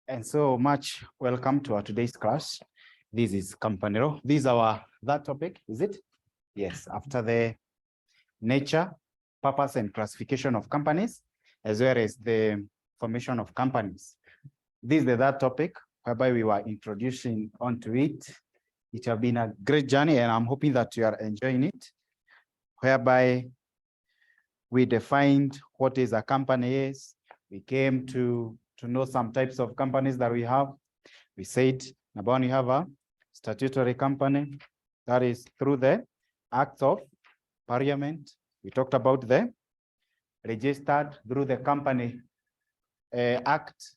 And so much welcome to our today's class. This is company law. This is our that topic, is it? Yes, after the nature, purpose, and classification of companies, as well as the formation of companies. This is the third topic whereby we were introducing onto it. It has been a great journey, and I'm hoping that you are enjoying it, whereby we defined what is a company is. We came to know some types of companies that we have. We said, number one, you have a statutory company that is through the acts of parliament. We talked about the registered through the company act.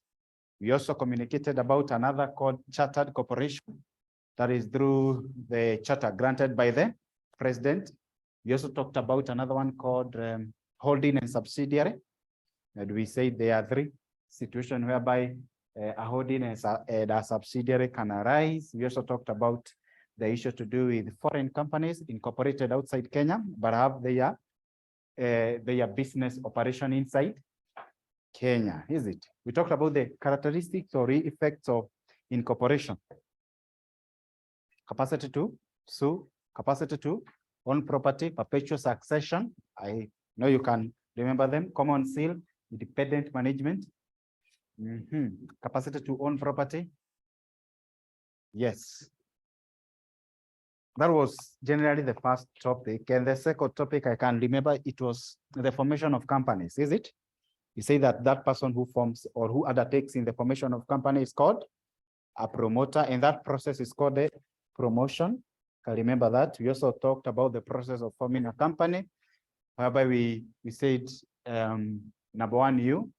We also communicated about another called chartered corporation that is through the charter granted by the president. We also talked about another one called holding and subsidiary. And we said there are three situations whereby a holding and a subsidiary can arise. We also talked about the issue to do with foreign companies incorporated outside Kenya, but have their business operation inside Kenya, is it? We talked about the characteristics or effects of incorporation. Capacity to sue, capacity to own property, perpetual succession. I know you can remember them. Common seal, independent management. Capacity to own property. Yes. That was generally the first topic. And the second topic I can remember, it was the formation of companies, is it? You say that that person who forms or who undertakes in the formation of company is called a promoter, and that process is called the promotion. I remember that. We also talked about the process of forming a company, whereby we said, number one, you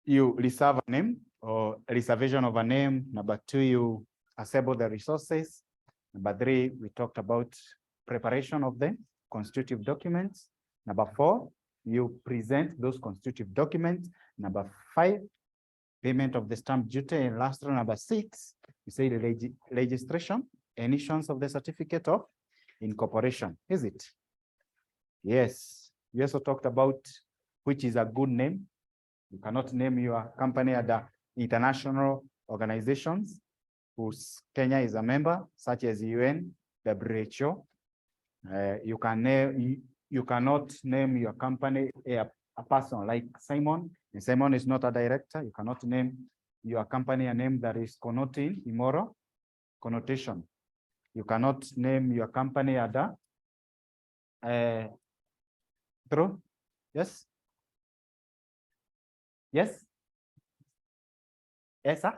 reserve a name or reservation of a name. Number two, you assemble the resources. Number three, we talked about preparation of the constitutive documents. Number four, you present those constitutive documents. Number five, payment of the stamp duty. And last one, number six, you say the registration and issuance of the certificate of incorporation, is it? Yes. We also talked about which is a good name. You cannot name your company under international organizations whose Kenya is a member, such as UN, WHO. You cannot name your company a person like Simon. And Simon is not a director. You cannot name your company a name that is connoting immoral connotation. You cannot name your company other. True? Yes? Yes? Yes, sir?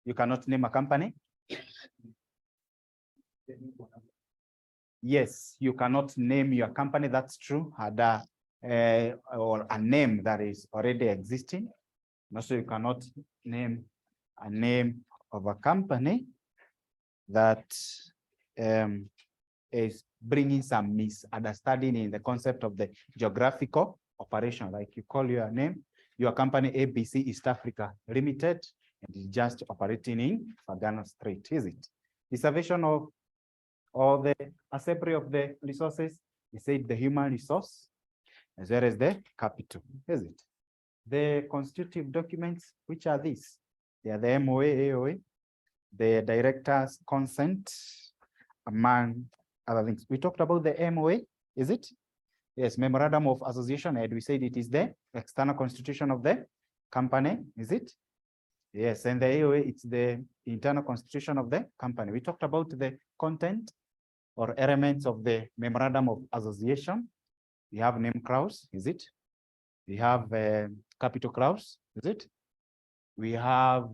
You cannot name a company? Yes, you cannot name your company, that's true, or a name that is already existing. Also, you cannot name a name of a company that is bringing some misunderstanding in the concept of the geographical operation. Like you call your name, your company ABC East Africa Limited, and it's just operating in Fagana Street, is it? Reservation of or the assembly of the resources, we said the human resource, as well as the capital, is it? The constitutive documents, which are these? They are the MOA, AOA, the director's consent, among other things. We talked about the MOA, is it? Yes, memorandum of association, and we said it is the external constitution of the company, is it? Yes, and the AOA, it's the internal constitution of the company. We talked about the content or elements of the memorandum of association. We have name clause, is it? We have capital clause, is it? We have,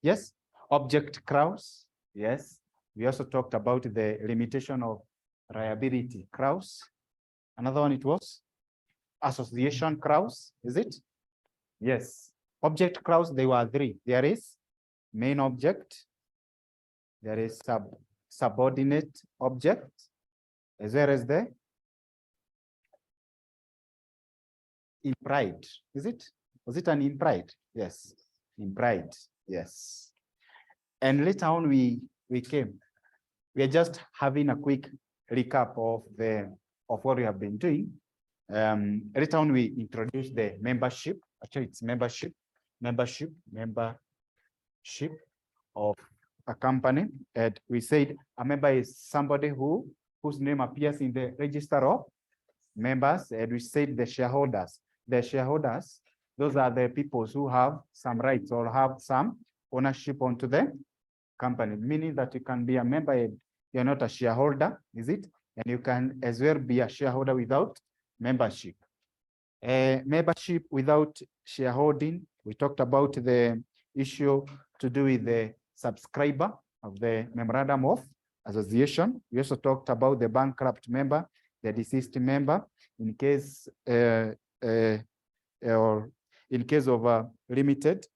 yes, object clause, yes. We also talked about the limitation of liability clause. Another one, it was association clause, is it? Yes. Object clause, there were three. There is main object, there is subordinate object, as well as the implied, is it? Was it an implied? Yes, implied, yes. And later on we are just having a quick recap of what we have been doing. Later on, we introduce the membership. Actually, it's membership of a company. And we said a member is somebody whose name appears in the register of members. And we said the shareholders. The shareholders, those are the people who have some rights or have some ownership onto the company, meaning that you can be a member and you're not a shareholder, is it? And you can as well be a shareholder without membership. Membership without shareholding, we talked about the issue to do with the subscriber of the memorandum of association. We also talked about the bankrupt member, the deceased member, in case or in case of a limited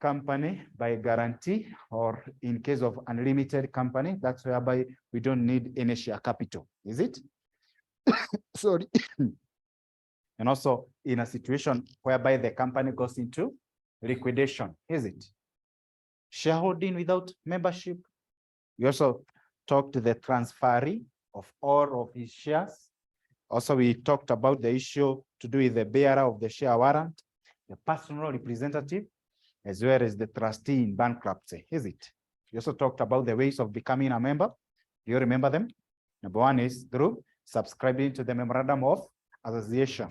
company by guarantee, or in case of unlimited company, that's whereby we don't need any share capital, is it? Sorry. And also in a situation whereby the company goes into liquidation, is it? Shareholding without membership. We also talked to the transferee of all of his shares. Also, we talked about the issue to do with the bearer of the share warrant, the personal representative, as well as the trustee in bankruptcy, is it? We also talked about the ways of becoming a member. Do you remember them? Number one is through subscribing to the memorandum of association,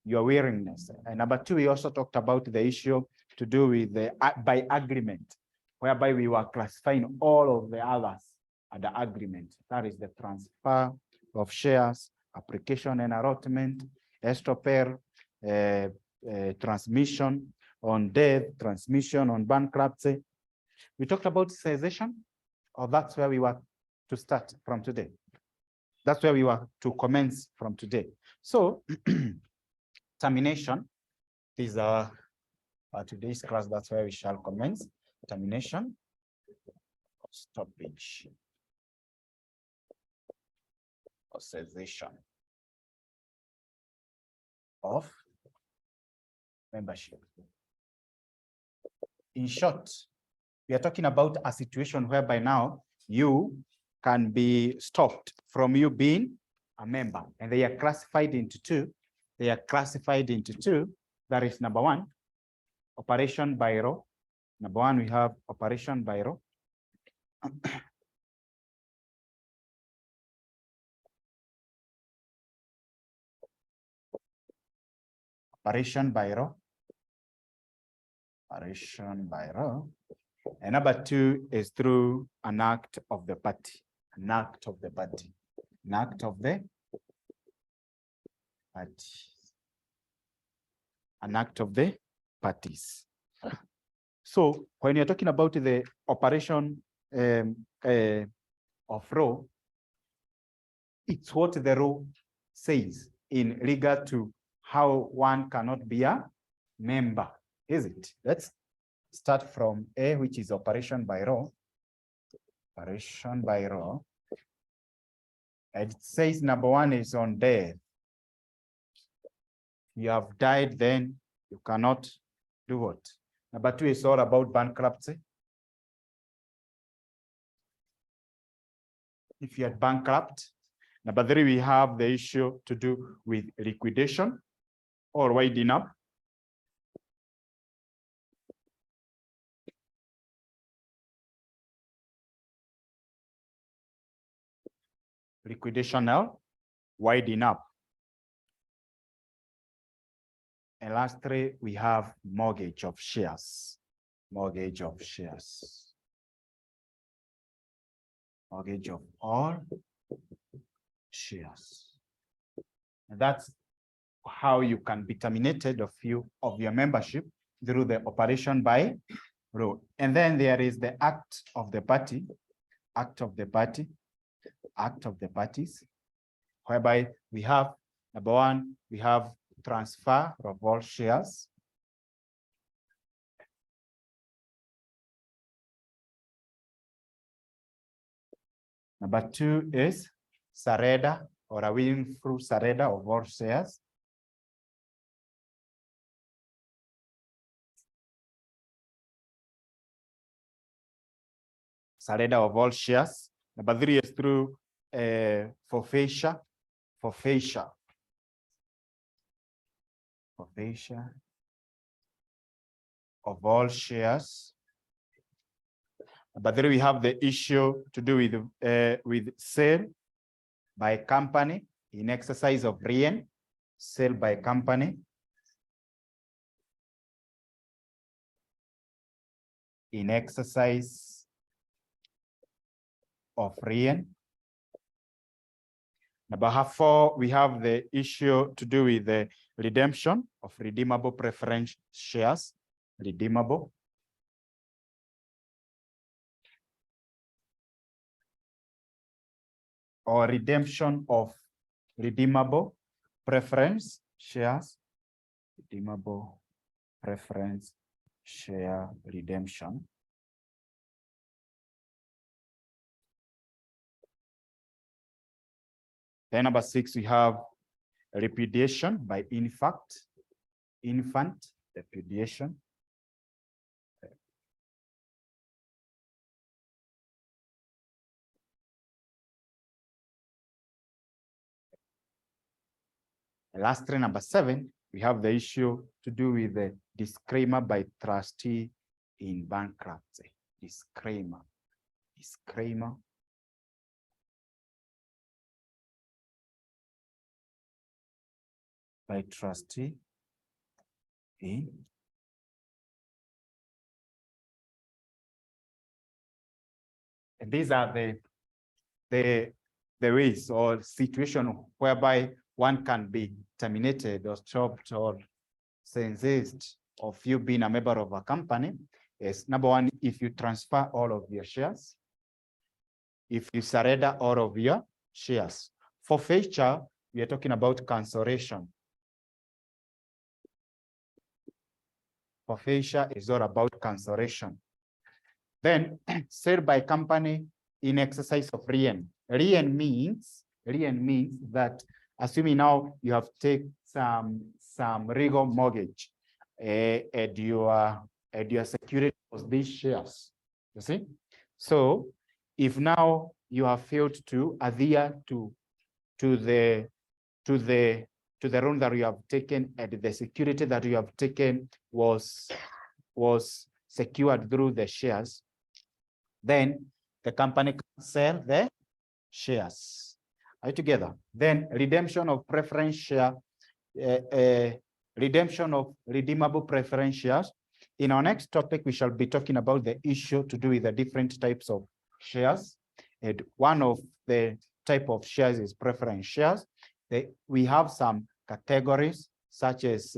your willingness. And number two, we also talked about the issue to do with the by agreement, whereby we were classifying all of the others under agreement. That is the transfer of shares, application and allotment, estoppel, transmission on death, transmission on bankruptcy. We talked about cessation, or that's where we were to start from today. That's where we were to commence from today. So termination is today's class. That's where we shall commence. Termination, stoppage, or cessation of membership. In short, we are talking about a situation whereby now you can be stopped from you being a member, and they are classified into two. They are classified into two. That is number one, operation by law. Number one, we have operation by law. Operation by law. Operation by law. And number two is through an act of the party. An act of the party. An act of the party. An act of the parties. So when you're talking about the operation of law, it's what the law says in regard to how one cannot be a member, is it? Let's start from A, which is operation by law. Operation by law. And it says number one is on death. You have died, then you cannot do what? Number two is all about bankruptcy. If you are bankrupt. Number three, we have the issue to do with liquidation or winding up. Liquidation now, winding up. And lastly, we have mortgage of shares. Mortgage of shares. Mortgage of all shares. And that's how you can be terminated of your membership through the operation by law. And then there is the act of the party, act of the party, act of the parties, whereby we have number one, we have transfer of all shares. Number two is surrender or a willing through surrender of all shares. Surrender of all shares. Number three is through forfeiture. Forfeiture. forfeiture of all shares. But then we have the issue to do with sale by company in exercise of REN, sale by company in exercise of REN. Number 4, we have the issue to do with the redemption of redeemable preference shares, redeemable. Or redemption of redeemable preference shares, redeemable preference share redemption. Then number 6, we have repudiation by infant repudiation. Lastly, number 7, we have the issue to do with the disclaimer by trustee in bankruptcy. Disclaimer. By trustee in and these are the ways or situation whereby one can be terminated or stopped or censored of you being a member of a company. Is number 1, if you transfer all of your shares, if you surrender all of your shares. Forfeiture, we are talking about cancellation. Forfeiture is all about cancellation. Then sale by company in exercise of REN. REN means that assuming now you have taken some legal mortgage and your security was these shares. You see? So if now you have failed to adhere to the loan that you have taken and the security that you have taken was secured through the shares, then the company can sell the shares. Are you together? Then redemption of preference share, redemption of redeemable preference shares. In our next topic, we shall be talking about the issue to do with the different types of shares. And one of the type of shares is preference shares. We have some categories such as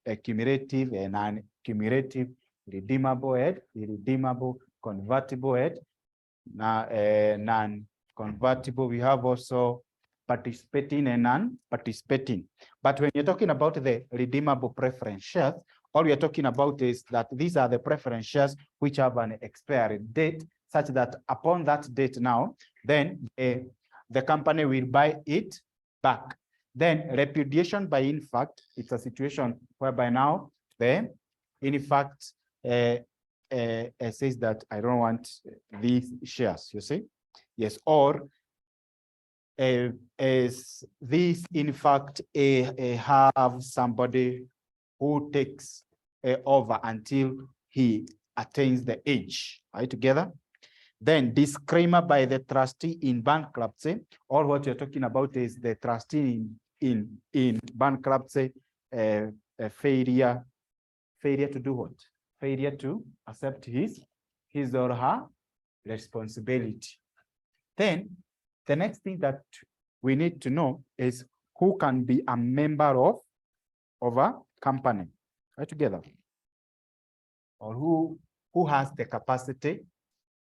accumulative and non-accumulative, redeemable and irredeemable, convertible and non-convertible. We have also participating and non-participating. But when you're talking about the redeemable preference shares, all we are talking about is that these are the preference shares which have an expiry date, such that upon that date now, then the company will buy it back. Then repudiation by in fact, it's a situation whereby now the in fact says that I don't want these shares, you see? Yes, or is this in fact have somebody who takes over until he attains the age. Are you together? Then disclaimer by the trustee in bankruptcy. All what you're talking about is the trustee in bankruptcy failure to do what? Failure to accept his or her responsibility. Then the next thing that we need to know is who can be a member of a company. Right together. Or who has the capacity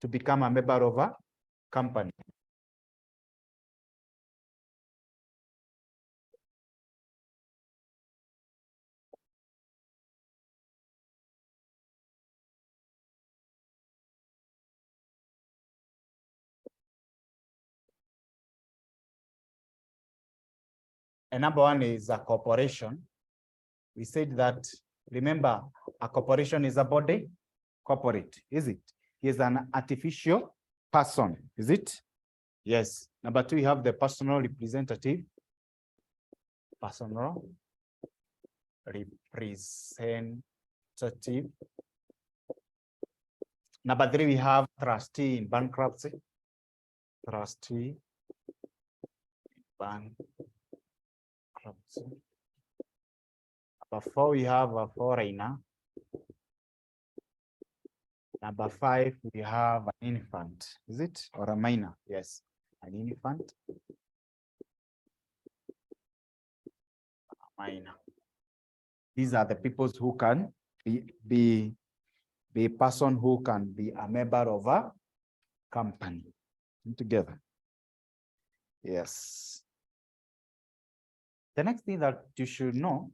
to become a member of a company. And number 1 is a corporation. We said that, remember, a corporation is a body corporate, is it? Is an artificial person, is it? Yes. Number 2, we have the personal representative. Personal representative. Number 3, we have trustee in bankruptcy. Trustee bankruptcy. Number 4, we have a foreigner. Number 5, we have an infant. Is it? Or a minor? Yes, an infant. A minor. These are the people who can be a person who can be a member of a company. Together. Yes. The next thing that you should know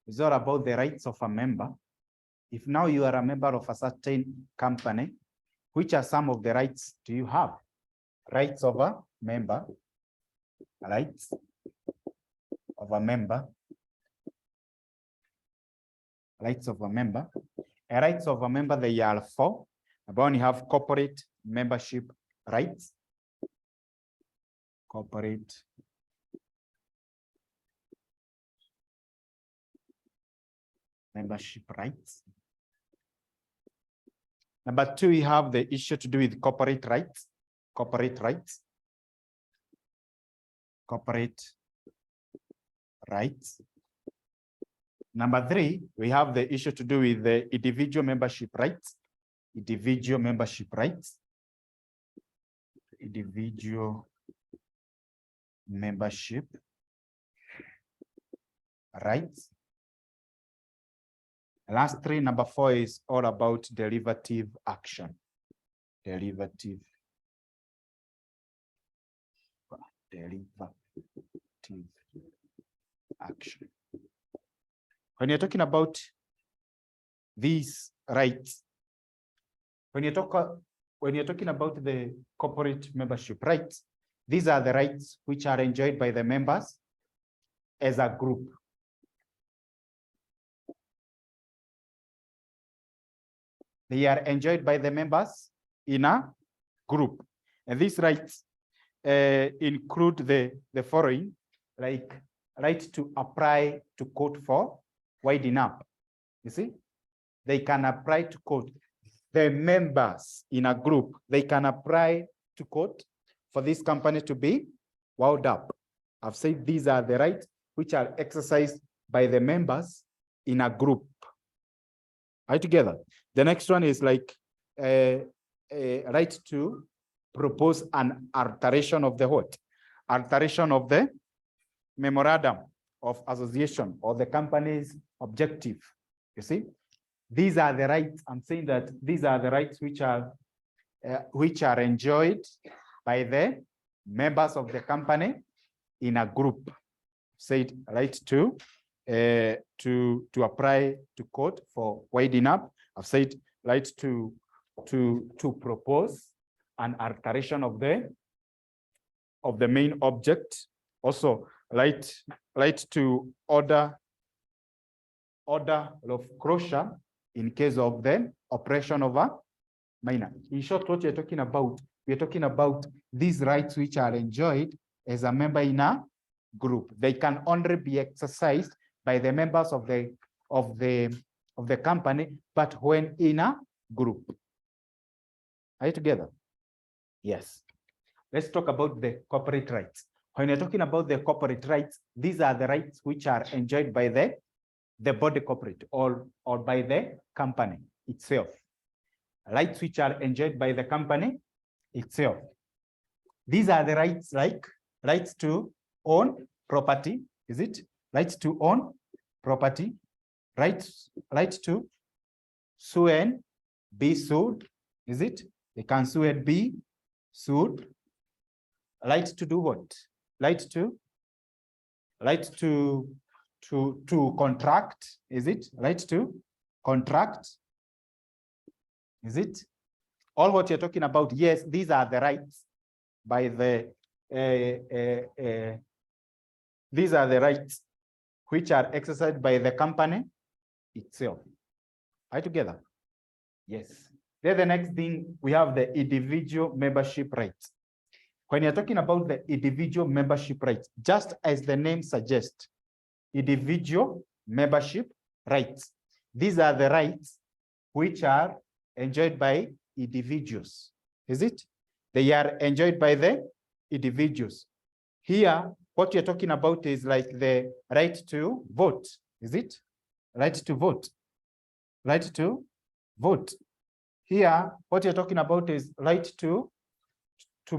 is all about the rights of a member. If now you are a member of a certain company, which are some of the rights do you have? Rights of a member. Rights of a member. Rights of a member. Rights of a member, they are 4. Number 1, you have corporate membership rights. Corporate membership rights. Number 2, we have the issue to do with corporate rights. Corporate rights. Corporate rights. Number 3, we have the issue to do with the individual membership rights. Individual membership rights. Individual membership rights. Last 3, number 4, is all about derivative action. Derivative action. When you're talking about these rights, when you're talking about the corporate membership rights, these are the rights which are enjoyed by the members as a group. They are enjoyed by the members in a group. And these rights include the following, like right to apply to court for winding up. You see, they can apply to court. The members in a group, they can apply to court for this company to be wound up. I've said these are the rights which are exercised by the members in a group. Are you together? The next one is like a right to propose an alteration of the what? Alteration of the memorandum of association or the company's objective. You see, these are the rights. I'm saying that these are the rights which are enjoyed by the members of the company in a group. Said right to apply to court for winding up. I've said right to propose an alteration of the main object. Also, right to order of closure in case of the oppression of a minor. In short, what we're talking about these rights which are enjoyed as a member in a group. They can only be exercised by the members of the company, but when in a group. Are you together? Yes. Let's talk about the corporate rights. When you're talking about the corporate rights, these are the rights which are enjoyed by the body corporate or by the company itself. Rights which are enjoyed by the company itself. These are the rights like rights to own property. Is it? Rights to own property. Rights to sue and be sued. Is it? They can sue and be sued. Right to do what? Right to contract. Is it? Right to contract. Is it? All what you're talking about, yes, these are the rights by the these are the rights which are exercised by the company itself. Are you together? Yes. Then the next thing, we have the individual membership rights. When you're talking about the individual membership rights, just as the name suggests, individual membership rights. These are the rights which are enjoyed by individuals. Is it? They are enjoyed by the individuals. Here, what you're talking about is like the right to vote. Is it? Right to vote. Right to vote. Here, what you're talking about is right to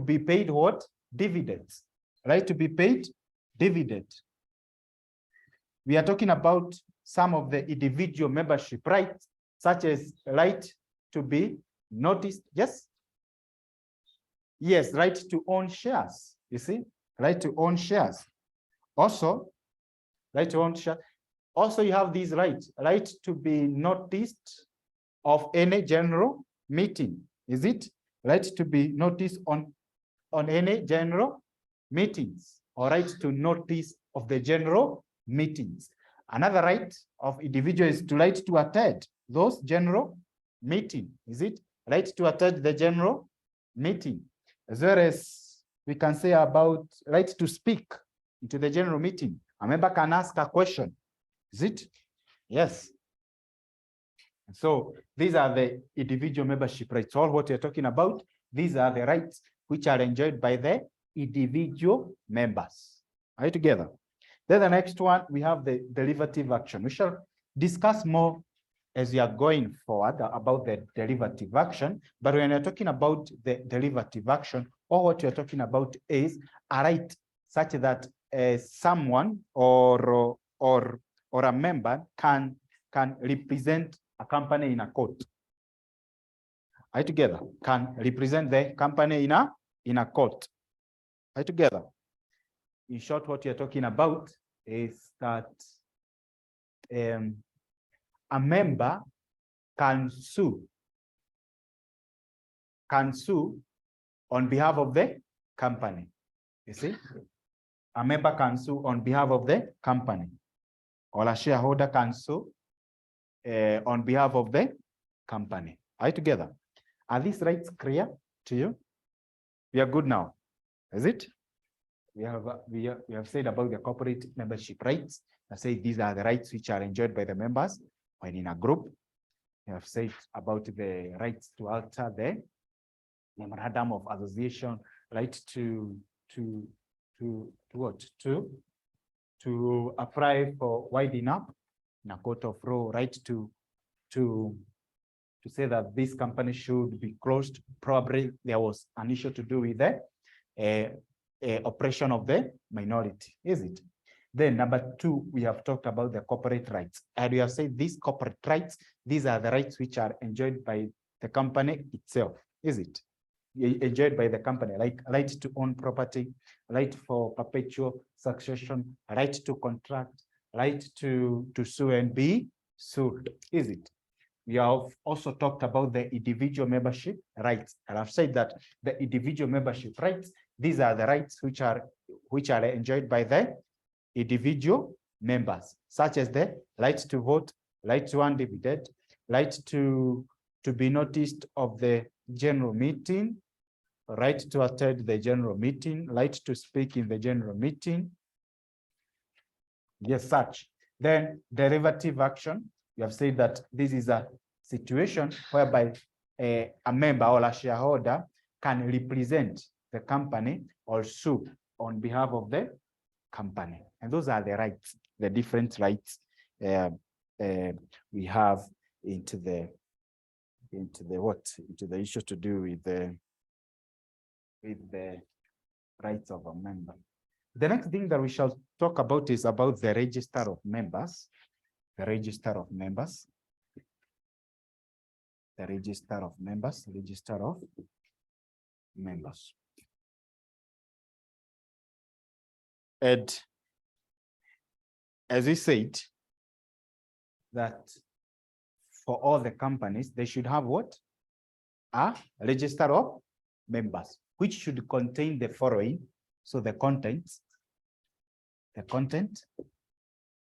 be paid what? Dividends. Right to be paid dividend. We are talking about some of the individual membership rights, such as right to be noticed. Yes? Yes, right to own shares. You see? Right to own shares. Also, right to own shares. Also, you have these rights. Right to be noticed of any general meeting. Is it? Right to be noticed on any general meetings, or right to notice of the general meetings. Another right of individual is to right to attend those general meeting. Is it? Right to attend the general meeting. As well as we can say about right to speak into the general meeting. A member can ask a question. Is it? Yes. So these are the individual membership rights. All what you're talking about, these are the rights which are enjoyed by the individual members. Are you together? Then the next one, we have the derivative action. We shall discuss more as we are going forward about the derivative action. But when you're talking about the derivative action, all what you're talking about is a right such that someone or a member can represent a company in a court. Are you together? Can represent the company in a court. Are you together? In short, what you're talking about is that a member can sue on behalf of the company. You see? A member can sue on behalf of the company, or a shareholder can sue on behalf of the company. Are you together? Are these rights clear to you? We are good now. Is it? We have said about the corporate membership rights. I say these are the rights which are enjoyed by the members when in a group. We have said about the rights to alter the memorandum of association, right to what? To apply for winding up in a court of law, right to say that this company should be closed. Probably there was an issue to do with the oppression of the minority, is it? Then number two, we have talked about the corporate rights. And we have said these corporate rights, these are the rights which are enjoyed by the company itself, is it? Enjoyed by the company, like right to own property, right for perpetual succession, right to contract, right to sue and be sued, is it? We have also talked about the individual membership rights. And I've said that the individual membership rights, these are the rights which are enjoyed by the individual members, such as the right to vote, right to earn dividend, right to be noticed of the general meeting, right to attend the general meeting, right to speak in the general meeting. Yes, such. Then derivative action. You have said that this is a situation whereby a member or a shareholder can represent the company or sue on behalf of the company. And those are the rights, the different rights we have into the issue to do with the rights of a member. The next thing that we shall talk about is about the register of members. The register of members. The register of members. Register of members. And as we said, that for all the companies, they should have what? A register of members, which should contain the following. So the content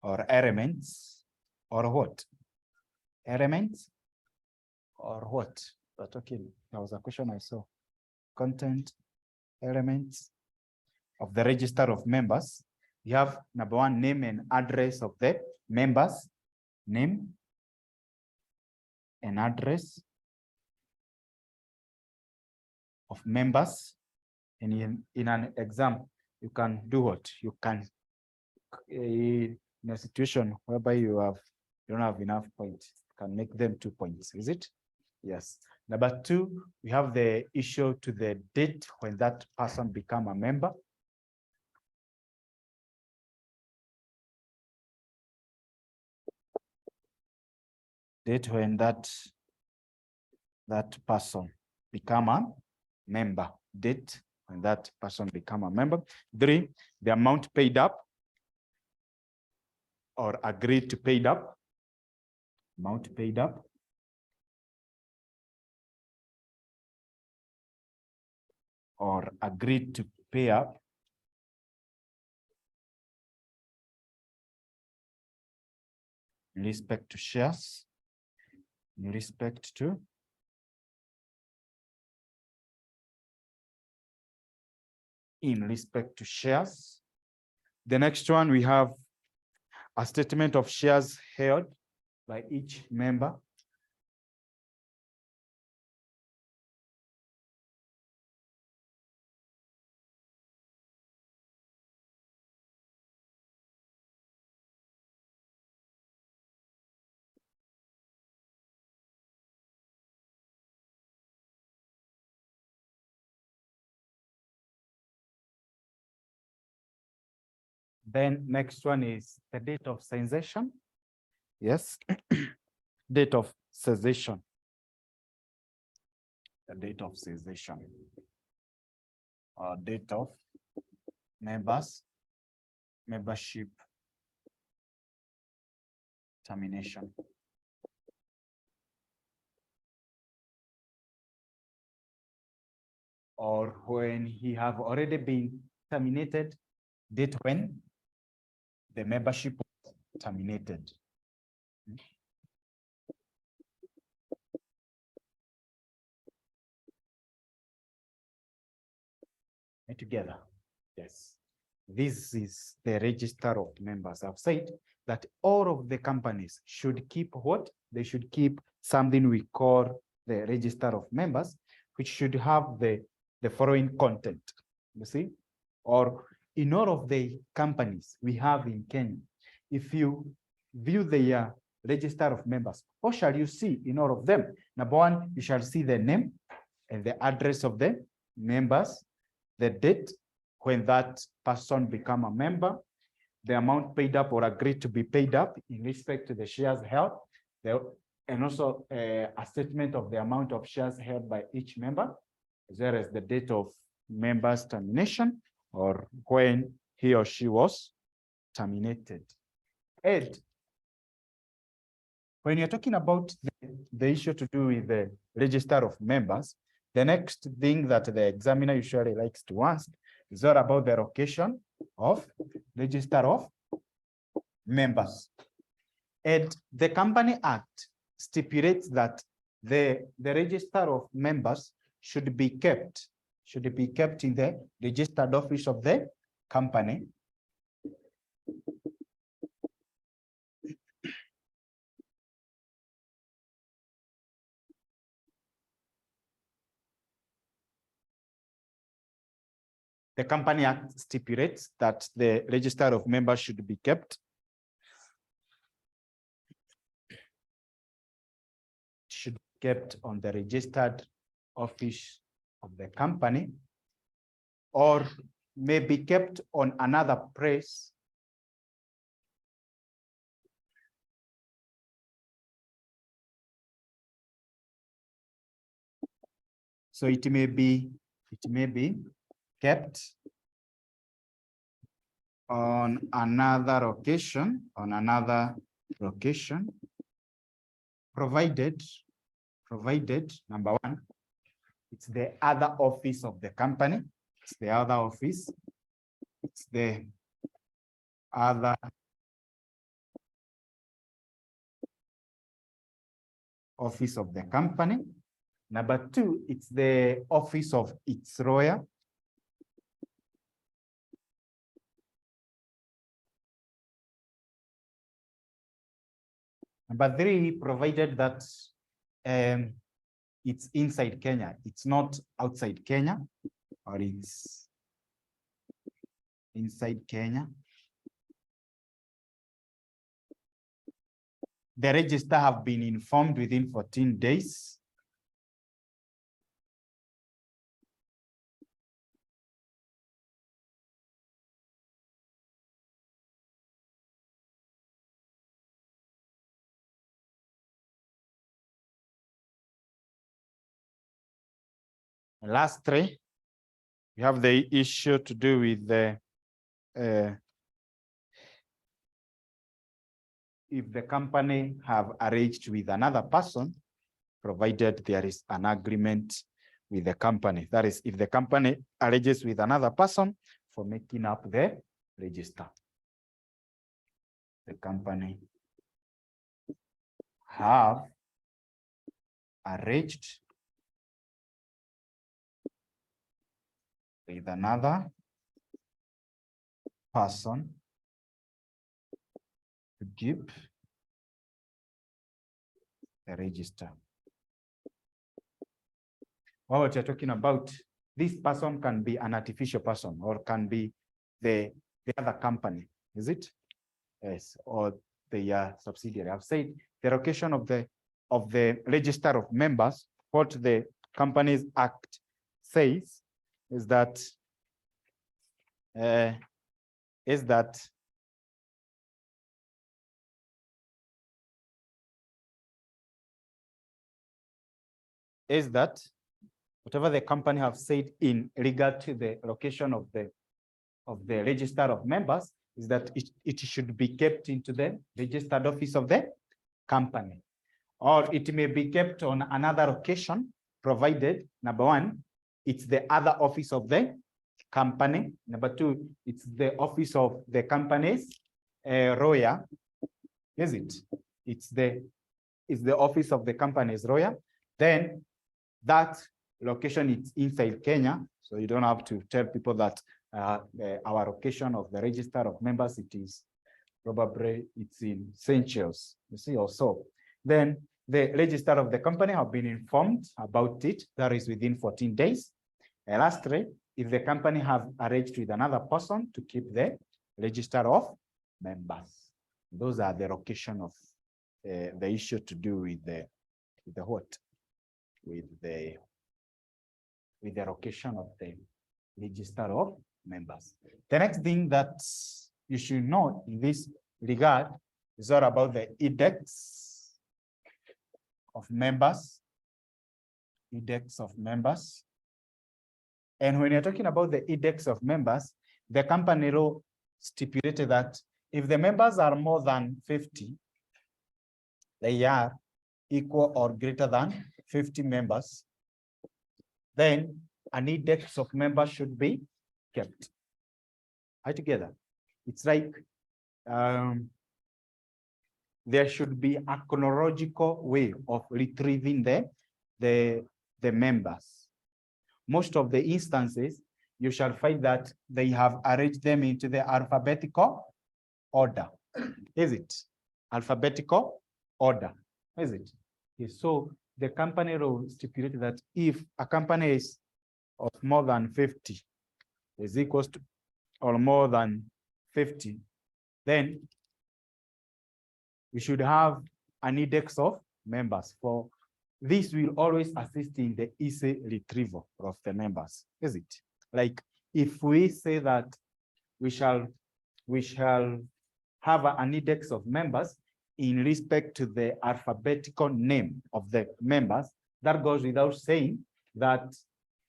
or elements or what? Elements or what? But okay, that was a question I saw. Content, elements of the register of members. You have number one, name and address of the members. name and address of members. And in an exam, you can do what? You can, in a situation whereby you don't have enough points, you can make them 2 points, is it? Yes. Number 2, we have the issue to the date when that person become a member. Date when that person become a member. Date when that person become a member. 3, the amount paid up or agreed to paid up. Amount paid up. Or agreed to pay up. In respect to shares. In respect to shares. The next one, we have a statement of shares held by each member. Then next one is the date of cessation. Yes. Date of cessation. The date of cessation. Or date of membership termination. Or when he have already been terminated, date when the membership was terminated. And together, yes. This is the register of members. I've said that all of the companies should keep what? They should keep something we call the register of members, which should have the following content, you see? Or in all of the companies we have in Kenya, if you view the register of members, what shall you see in all of them? Number 1, you shall see the name and the address of the members, the date when that person become a member, the amount paid up or agreed to be paid up in respect to the shares held, and also a statement of the amount of shares held by each member, as well as the date of member's termination or when he or she was terminated. Ed, when you're talking about the issue to do with the register of members, the next thing that the examiner usually likes to ask is all about the location of register of members. And the Company Act stipulates that the register of members should be kept in the registered office of the company. The Company Act stipulates that the register of members should be kept. Should be kept on the registered office of the company, or may be kept on another place so it may be kept on another location, provided number 1, it's the other office of the company. It's the other office. It's the other office of the company. Number 2, it's the office of its lawyer. Number 3, provided that it's inside Kenya, it's not outside Kenya, or it's inside Kenya. The register have been informed within 14 days. Last 3, we have the issue to do with the if the company have arranged with another person, provided there is an agreement with the company. That is, if the company arranges with another person for making up the register. The company have arranged with another person to keep the register. What you're talking about, this person can be an artificial person or can be the other company, is it? Yes, or the subsidiary. I've said the location of the register of members, what the Companies Act says is that whatever the company have said in regard to the location of the register of members is that it should be kept into the registered office of the company, or it may be kept on another location, provided, number 1, it's the other office of the company. Number 2, it's the office of the company's lawyer. Is it? It's the office of the company's lawyer. Then that location is inside Kenya, so you don't have to tell people that our location of the register of members, it is probably it's in St. Charles, you see, or so. Then the register of the company have been informed about it, that is within 14 days. And lastly, if the company have arranged with another person to keep the register of members. Those are the location of the issue to do with the what? With the location of the register of members. The next thing that you should know in this regard is all about the index of members. Index of members. And when you're talking about the index of members, the company law stipulated that if the members are more than 50, they are equal or greater than 50 members, then an index of members should be kept. Right together. It's like there should be a chronological way of retrieving the members. Most of the instances, you shall find that they have arranged them into the alphabetical order. Is it? Alphabetical order. Is it? Yes. So the company law stipulated that if a company is of more than 50 is equals to or more than 50, then we should have an index of members. For this will always assist in the easy retrieval of the members, is it? Like if we say that we shall have an index of members in respect to the alphabetical name of the members, that goes without saying that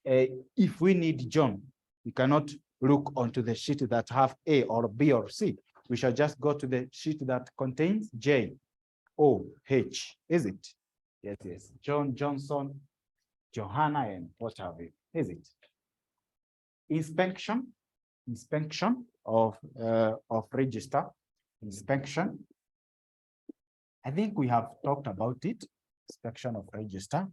if we need John, we cannot look onto the sheet that have A or B or C. We shall just go to the sheet that contains J, O, H, is it? Yes, yes. John, Johnson, Johanna, and what have you, is it? Inspection of register, inspection. I think we have talked about it, inspection of register.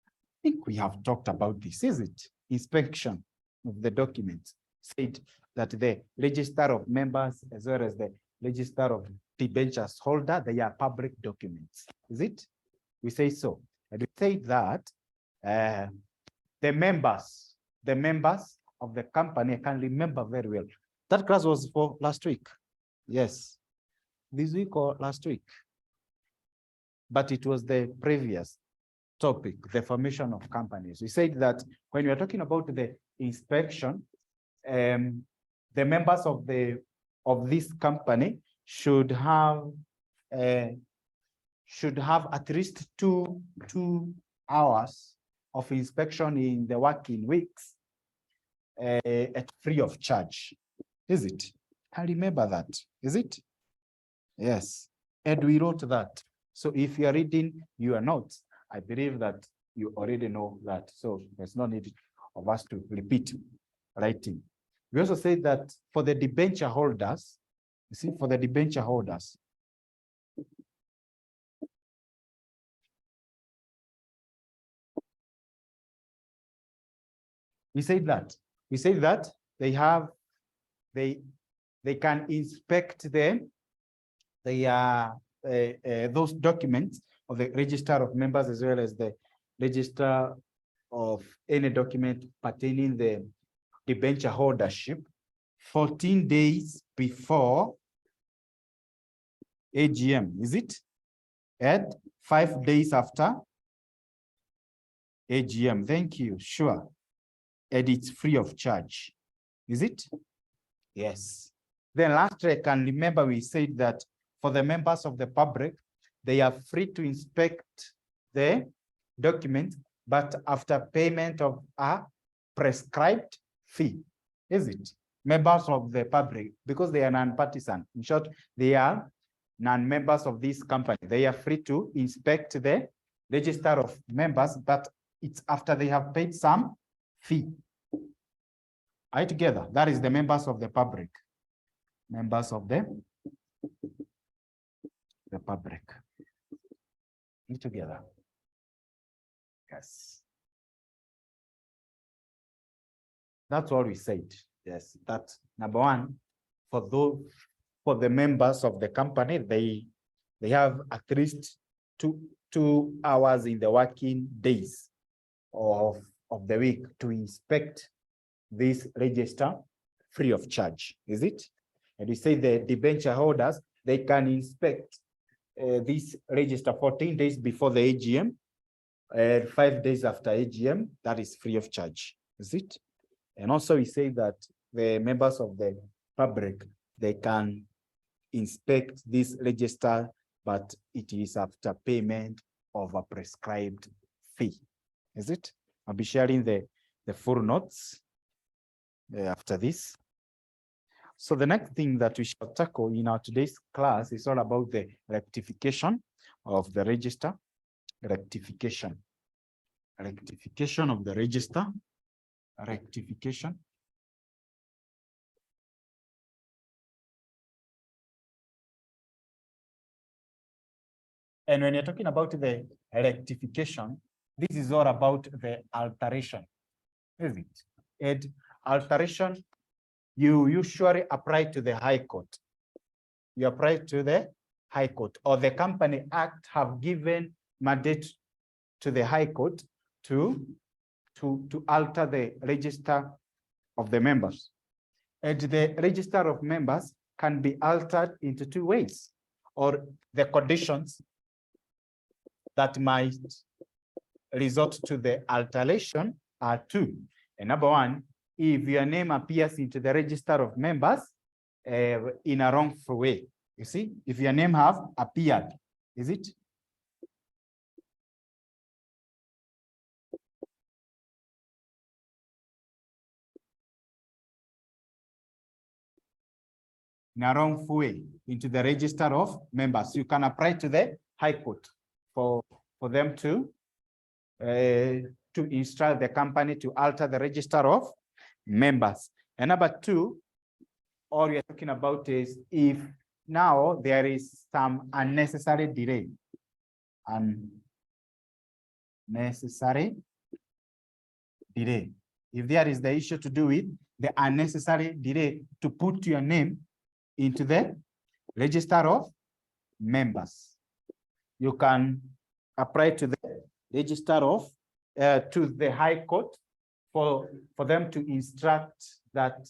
I think we have talked about this, is it? Inspection of the documents said that the register of members as well as the register of debentures holder, they are public documents. Is it? We say so. And we say that the members of the company, I can remember very well. That class was for last week. Yes. This week or last week. But it was the previous topic, the formation of companies. We said that when we are talking about the inspection, the members of this company should have at least two hours of inspection in the working weeks at free of charge. Is it? I remember that. Is it? Yes. And we wrote that. So if you are reading your notes, I believe that you already know that. So there's no need of us to repeat writing. We also say that for the debenture holders, you see, for the debenture holders, we say that they can inspect those documents of the register of members, as well as the register of any document pertaining the debenture holdership 14 days before AGM, is it? And 5 days after AGM. Thank you. Sure. And it's free of charge. Is it? Yes. Then lastly, I can remember we said that for the members of the public, they are free to inspect the document, but after payment of a prescribed fee. Is it? Members of the public, because they are non-partisan. In short, they are non-members of this company. They are free to inspect the register of members, but it's after they have paid some fee. Are you together? That is the members of the public. Members of the public. Are you together? Yes. That's all we said. Yes, that's number one. For the members of the company, they have at least two hours in the working days of the week to inspect this register free of charge. Is it? And we say the debenture holders, they can inspect this register 14 days before the AGM, 5 days after AGM, that is free of charge. Is it? And also we say that the members of the public, they can inspect this register, but it is after payment of a prescribed fee. Is it? I'll be sharing the full notes after this. So the next thing that we shall tackle in our today's class is all about the rectification of the register. Rectification of the register. Rectification. And when you're talking about the rectification, this is all about the alteration, is it? And alteration, you usually apply to the High Court. You apply to the High Court, or the Company Act have given mandate to the High Court to alter the register of the members. And the register of members can be altered into two ways, or the conditions that might result to the alteration are two. And number one, if your name appears into the register of members in a wrongful way. You see, if your name have appeared, is it? In a wrongful way into the register of members, you can apply to the High Court for them to instruct the company to alter the register of members. And number two, all we are talking about is if now there is some unnecessary delay. Unnecessary delay. If there is the issue to do with the unnecessary delay to put your name into the register of members. You can apply to the register of to the High Court for them to instruct that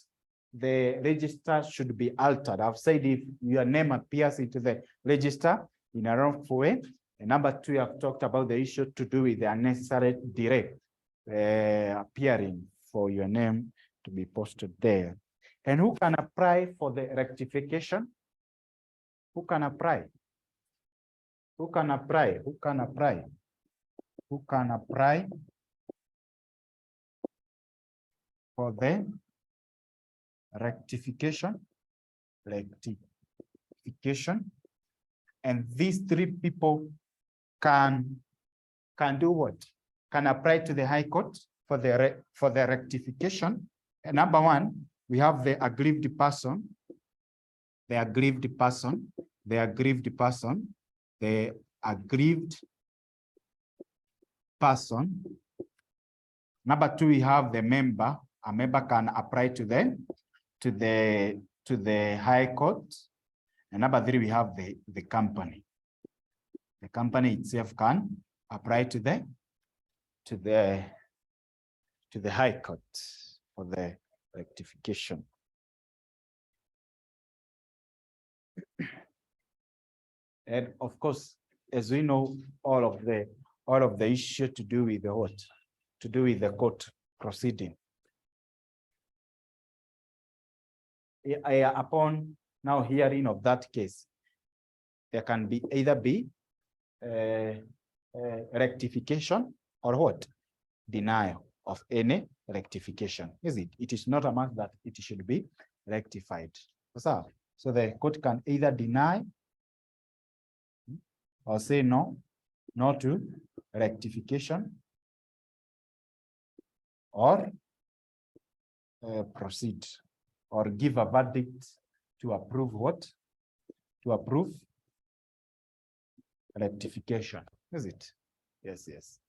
the register should be altered. I've said if your name appears into the register in a wrongful way. And number two, I've talked about the issue to do with the unnecessary delay appearing for your name to be posted there. And who can apply for the rectification? Who can apply? Who can apply? Who can apply? Who can apply for the rectification? Rectification. And these three people can do what? Can apply to the High Court for the rectification. And number one, we have the aggrieved person, the aggrieved person, the aggrieved person, the aggrieved person. Number two, we have the member. A member can apply to the High Court. And number three, we have the company. The company itself can apply to the High Court for the rectification. And of course, as we know, all of the issue to do with the what? To do with the court proceeding. Upon now hearing of that case, there can be either be rectification or what? Denial of any rectification. Is it? It is not a must that it should be rectified. So the court can either deny or say no to rectification, or proceed, or give a verdict to approve what? To approve rectification. Is it? Yes, yes.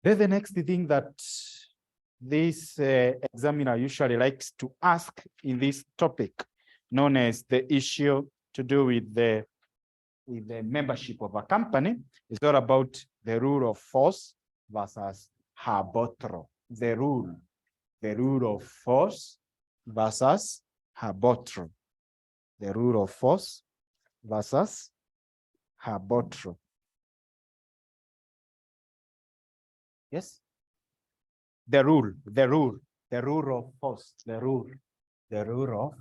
Then the next thing that this examiner usually likes to ask in this topic, known as the issue to do with the membership of a company, is all about the rule of force versus arbitro. The rule of force versus arbitro. The rule of force versus arbitro. Yes. The rule of force, the rule of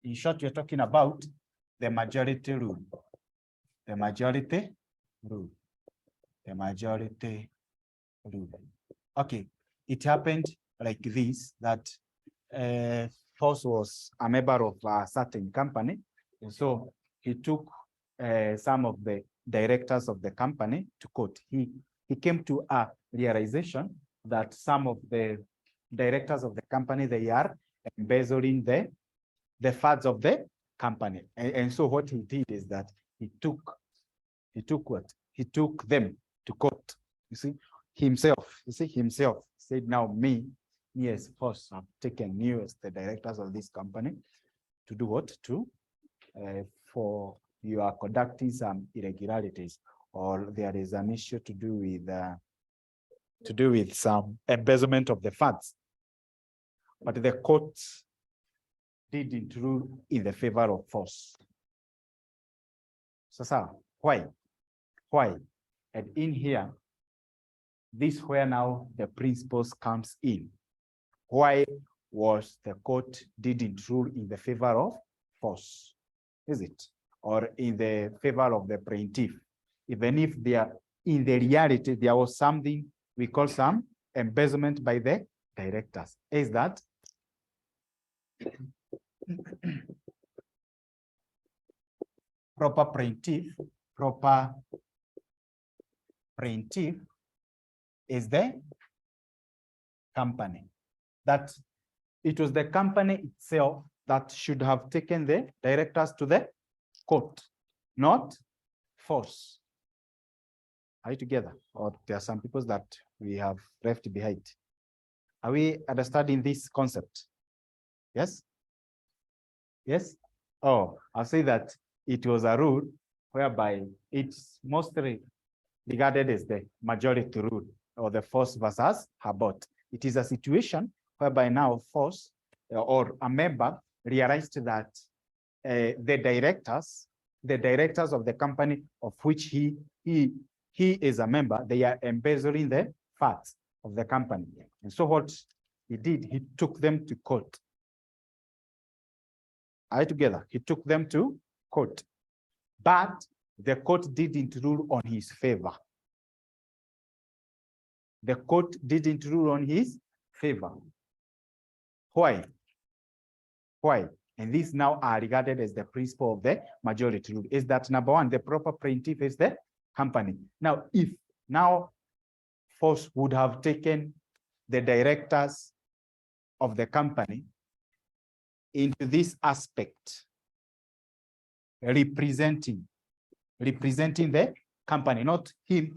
in short, you're talking about the majority rule. The majority rule. The majority rule. Okay. It happened like this, that Force was a member of a certain company. And so he took some of the directors of the company to court. He came to a realization that some of the directors of the company, they are embezzling the funds of the company. And so what he did is that he took what? He took them to court. You see, himself said, now me as Force have taken you as the directors of this company to do what? For you are conducting some irregularities, or there is an issue to do with some embezzlement of the funds. But the court didn't rule in the favor of Force. So why? And in here, this where now the principles comes in. Why was the court didn't rule in the favor of Force? Is it? Or in the favor of the plaintiff? Even if in the reality, there was something we call some embezzlement by the directors. Is that? Proper plaintiff is the company. That it was the company itself that should have taken the directors to the court. not force. Are you together? Or there are some people that we have left behind? Are we understanding this concept? Yes? Yes? Oh, I'll say that it was a rule whereby it's mostly regarded as the majority rule or the force versus habot. It is a situation whereby now force or a member realized that the directors of the company of which he is a member, they are embezzling the facts of the company. And so what he did, he took them to court. Are you together? He took them to court. But the court didn't rule on his favor. The court didn't rule on his favor. Why? Why? And these now are regarded as the principle of the majority rule. Is that number one, the proper plaintiff is the company. Now, if now force would have taken the directors of the company into this aspect, representing the company, not him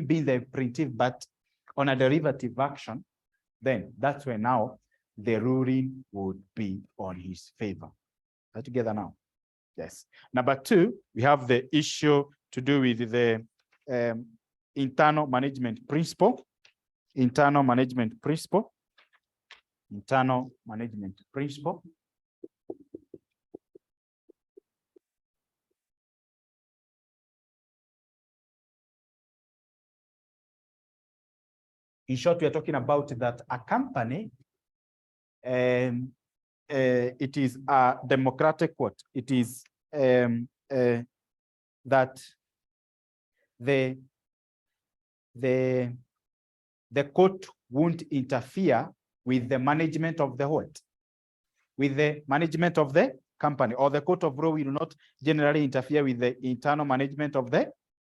being the plaintiff, but on a derivative action, then that's where now the ruling would be on his favor. Are together now? Yes. Number two, we have the issue to do with the internal management principle. Internal management principle. Internal management principle. In short, we are talking about that a company, it is a democratic what? It is that the court won't interfere with the management of the what? With the management of the company, or the court of law will not generally interfere with the internal management of the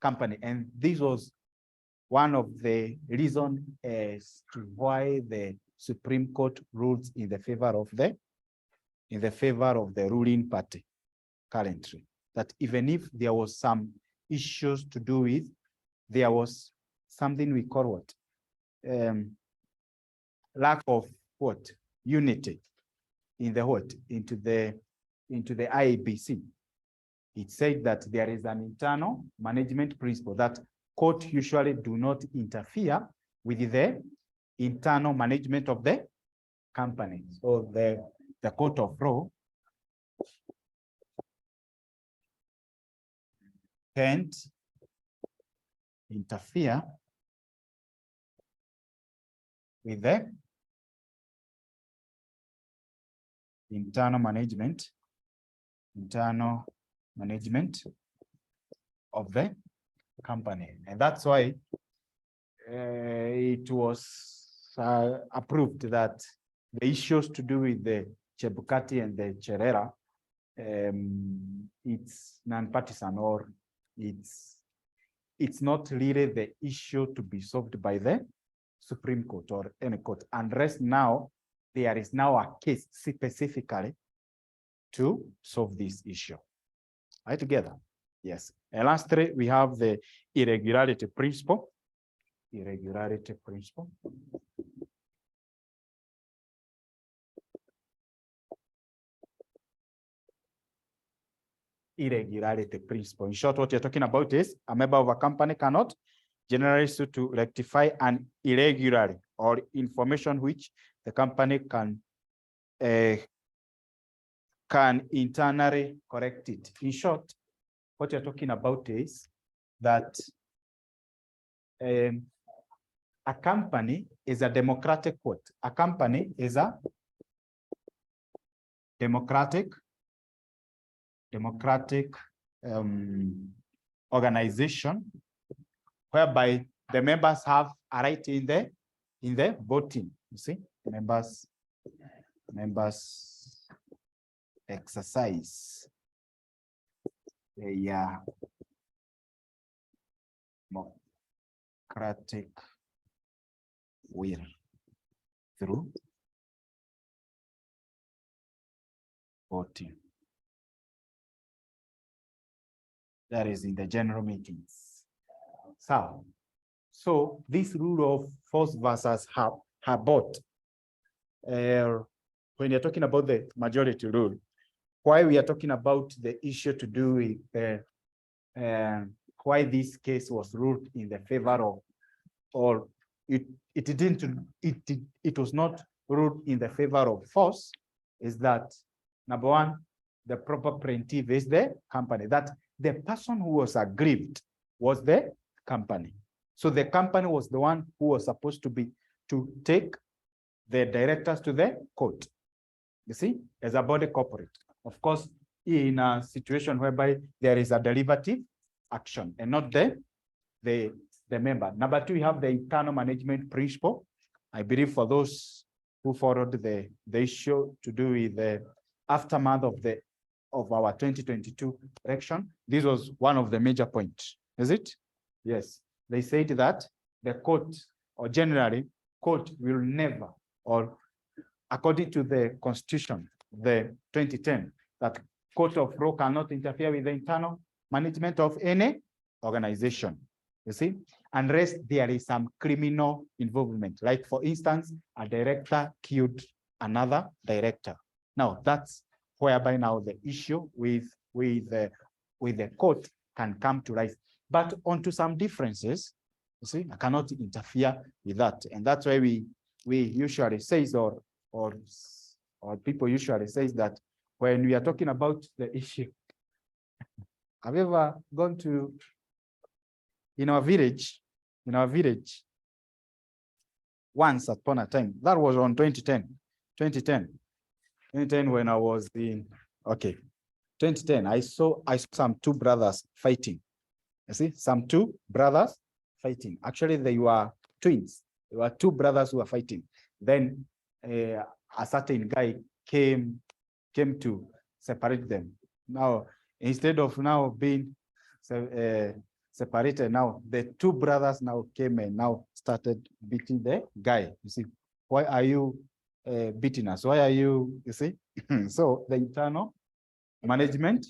company. And this was one of the reasons as to why the Supreme Court rules in the favor of the ruling party currently. That even if there was some issues to do with, there was something we call what? Lack of what? Unity in the what? Into the IABC. It said that there is an internal management principle that court usually do not interfere with the internal management of the company. So the court of law can't interfere with the internal management of the company. And that's why it was approved that the issues to do with the Chebukati and the Cherera, it's non-partisan, or it's not really the issue to be solved by the Supreme Court or any court, unless now there is now a case specifically to solve this issue. Are you together? Yes. And lastly, we have the irregularity principle. Irregularity principle. Irregularity principle. In short, what you're talking about is a member of a company cannot generally sue to rectify an irregularity or information which the company can internally correct it. In short, what you're talking about is that a company is a democratic what? A company is a democratic organization whereby the members have a right in the voting. You see, members exercise their democratic will through voting. that is in the general meetings. So this rule of force versus habot, when you're talking about the majority rule, why we are talking about the issue to do with why this case was ruled in the favor of, or it was not ruled in the favor of force, is that number one, the proper plaintiff is the company, that the person who was aggrieved was the company. So the company was the one who was supposed to take the directors to the court, you see, as a body corporate. Of course, in a situation whereby there is a derivative action and not the member. Number two, we have the internal management principle. I believe for those who followed the issue to do with the aftermath of our 2022 election, this was one of the major points, is it? Yes, they said that the court, or generally, court will never, or according to the constitution, the 2010, that court of law cannot interfere with the internal management of any organization, you see, unless there is some criminal involvement. Like for instance, a director killed another director. Now that's whereby now the issue with the court can come to rise. But onto some differences, you see, I cannot interfere with that. And that's why we usually say, or people usually say that when we are talking about the issue, have you ever gone to, in our village, once upon a time, that was on 2010 when I was in, 2010, I saw some two brothers fighting. You see, some two brothers fighting. Actually, they were twins. There were two brothers who were fighting. Then a certain guy came to separate them. Now, instead of now being separated, now the two brothers now came and now started beating the guy. You see, why are you beating us? Why are you see? So the internal management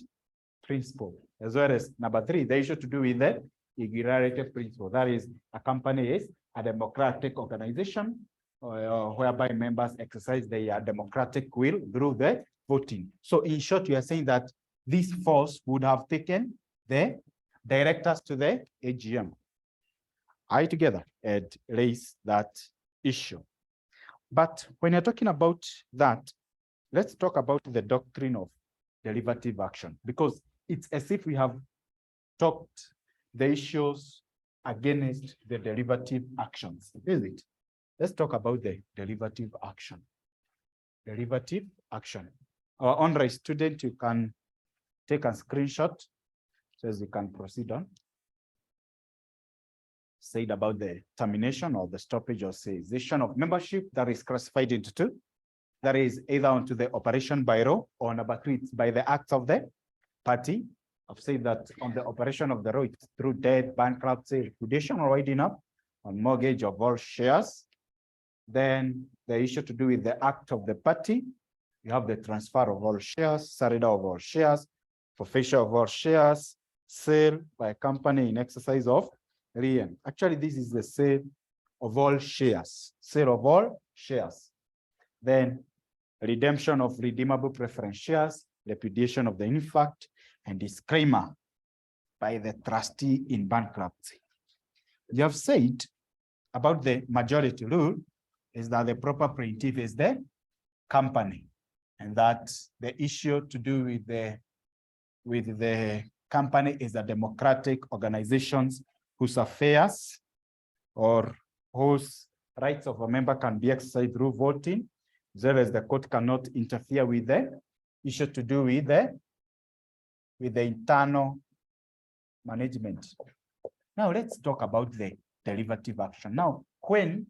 principle, as well as number three, the issue to do with the irregularity principle. That is, a company is a democratic organization whereby members exercise their democratic will through the voting. So in short, you are saying that this force would have taken the directors to the AGM. I together had raised that issue. But when you're talking about that, let's talk about the doctrine of derivative action, because it's as if we have talked the issues against the derivative actions, is it? Let's talk about the derivative action. Derivative action. Our honorary student, you can take a screenshot, so as you can proceed on. Said about the termination or the stoppage or cessation of membership that is classified into two. That is either onto the operation by law, or number two, it's by the acts of the party. I've said that on the operation of the law, it's through death, bankruptcy, liquidation, or winding up, on mortgage of all shares. Then the issue to do with the act of the party, you have the transfer of all shares, surrender of all shares, forfeiture of all shares, sale by a company in exercise of lien. Actually, this is the sale of all shares, sale of all shares. Then redemption of redeemable preference shares, repudiation of the infact, and disclaimer by the trustee in bankruptcy. You have said about the majority rule is that the proper plaintiff is the company, and that the issue to do with the company is the democratic organizations whose affairs or whose rights of a member can be exercised through voting, as well as the court cannot interfere with the issue to do with the internal management. Now let's talk about the derivative action. Now, when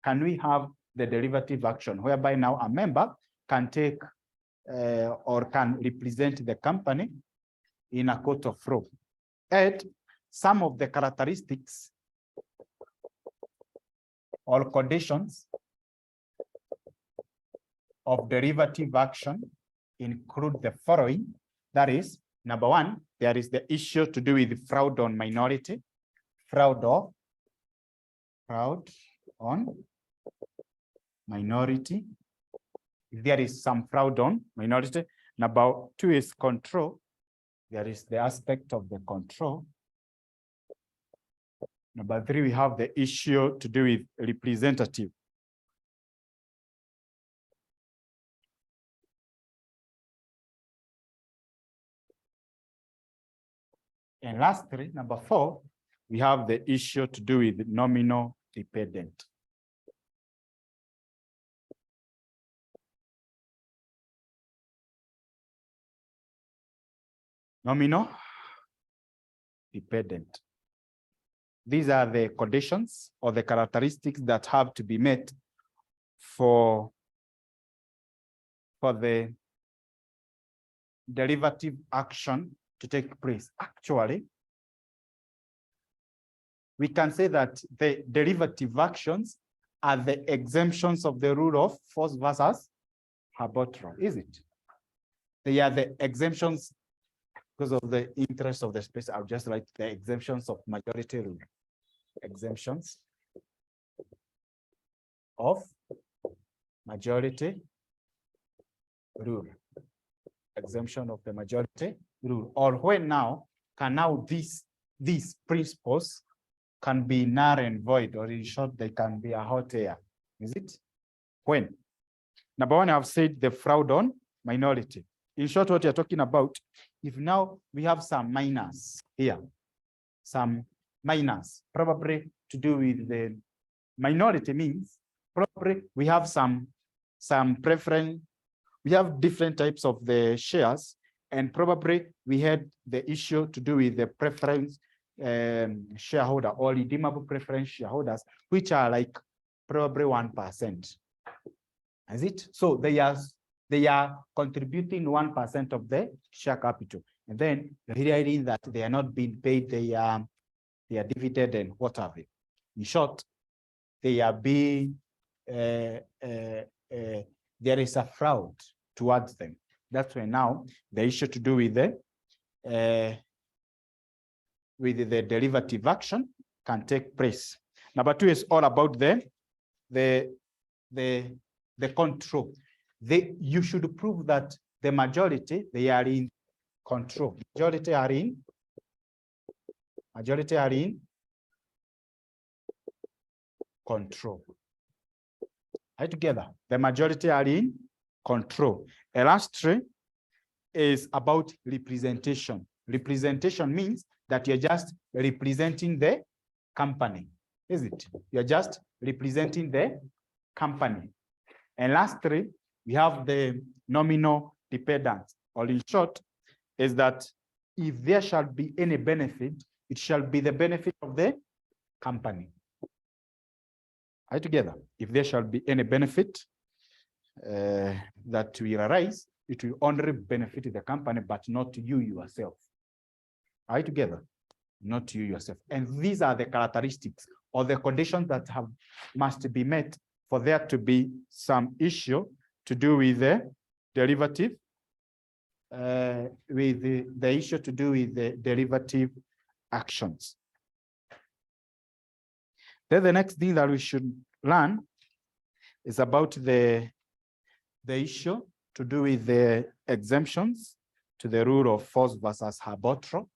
can we have the derivative action whereby now a member can take or can represent the company in a court of law? And some of the characteristics or conditions of derivative action include the following. That is, Number one, there is the issue to do with fraud on minority, fraud on minority. If there is some fraud on minority. Number two is control. There is the aspect of the control. Number three, we have the issue to do with representative. And lastly, number four, we have the issue to do with nominal dependent. Nominal dependent. These are the conditions or the characteristics that have to be met for the derivative action to take place. Actually, we can say that the derivative actions are the exemptions of the rule of force versus arbitral, is it? They are the exemptions because of the interest of the space. I'll just write the exemptions of majority rule. Exemptions of majority rule. Exemption of the majority rule. Or when now, these principles can be null and void, or in short, they can be a hot air. Is it? When? Number one, I've said the fraud on minority. In short, what you're talking about, if now we have some minors here, some minors, probably to do with the minority means, probably we have some preference, we have different types of the shares, and probably we had the issue to do with the preference shareholder or redeemable preference shareholders, which are like probably 1%. Is it? So they are contributing 1% of the share capital, and then realizing that they are not being paid their dividend and what have you. In short, they are being there is a fraud towards them. That's why now the issue to do with the derivative action can take place. Number two is all about the control. You should prove that the majority, they are in control. Majority are in control. Are together? The majority are in control. And last three is about representation. Representation means that you're just representing the company, is it? You're just representing the company. And last three, we have the nominal dependence, or in short, is that if there shall be any benefit, it shall be the benefit of the company. Are you together? If there shall be any benefit that will arise, it will only benefit the company, but not you yourself. Are you together? Not you yourself. And these are the characteristics or the conditions that must be met for there to be some issue to do with the derivative, with the issue to do with the derivative actions. Then the next thing that we should learn is about the issue to do with the exemptions to the rule of force versus arbitral.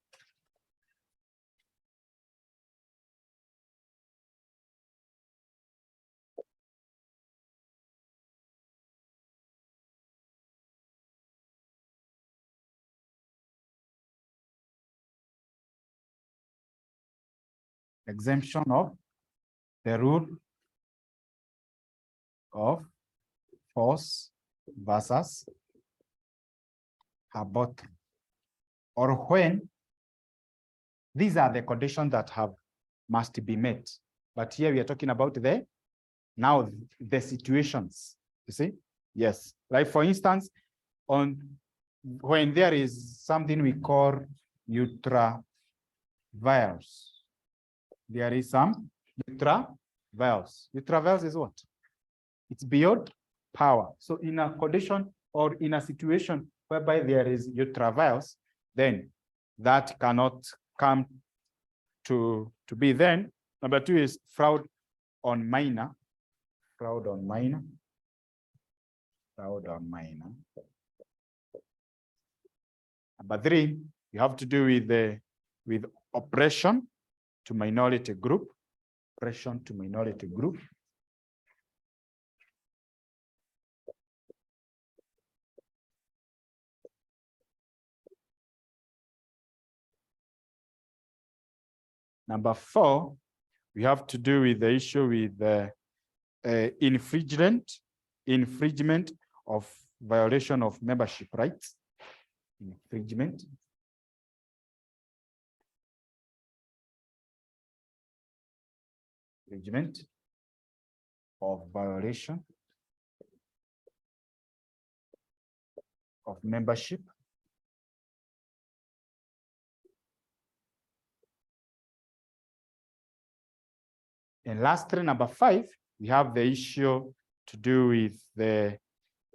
Exemption of the rule of force versus arbitral, or when these are the conditions that must be met. But here we are talking about the situations, you see? Yes, like for instance, when there is something we call ultra vires. There is some ultra vires. Ultra vires is what? It's beyond power. So in a condition or in a situation whereby there is ultra vires, then that cannot come to be. Then number 2 is fraud on minor. Fraud on minor. Fraud on minor. Number 3, you have to do with oppression to minority group. Oppression to minority group. Number 4, we have to do with the issue with the infringement of violation of membership rights. Infringement. Infringement of violation of membership. And lastly, number 5, we have the issue to do with the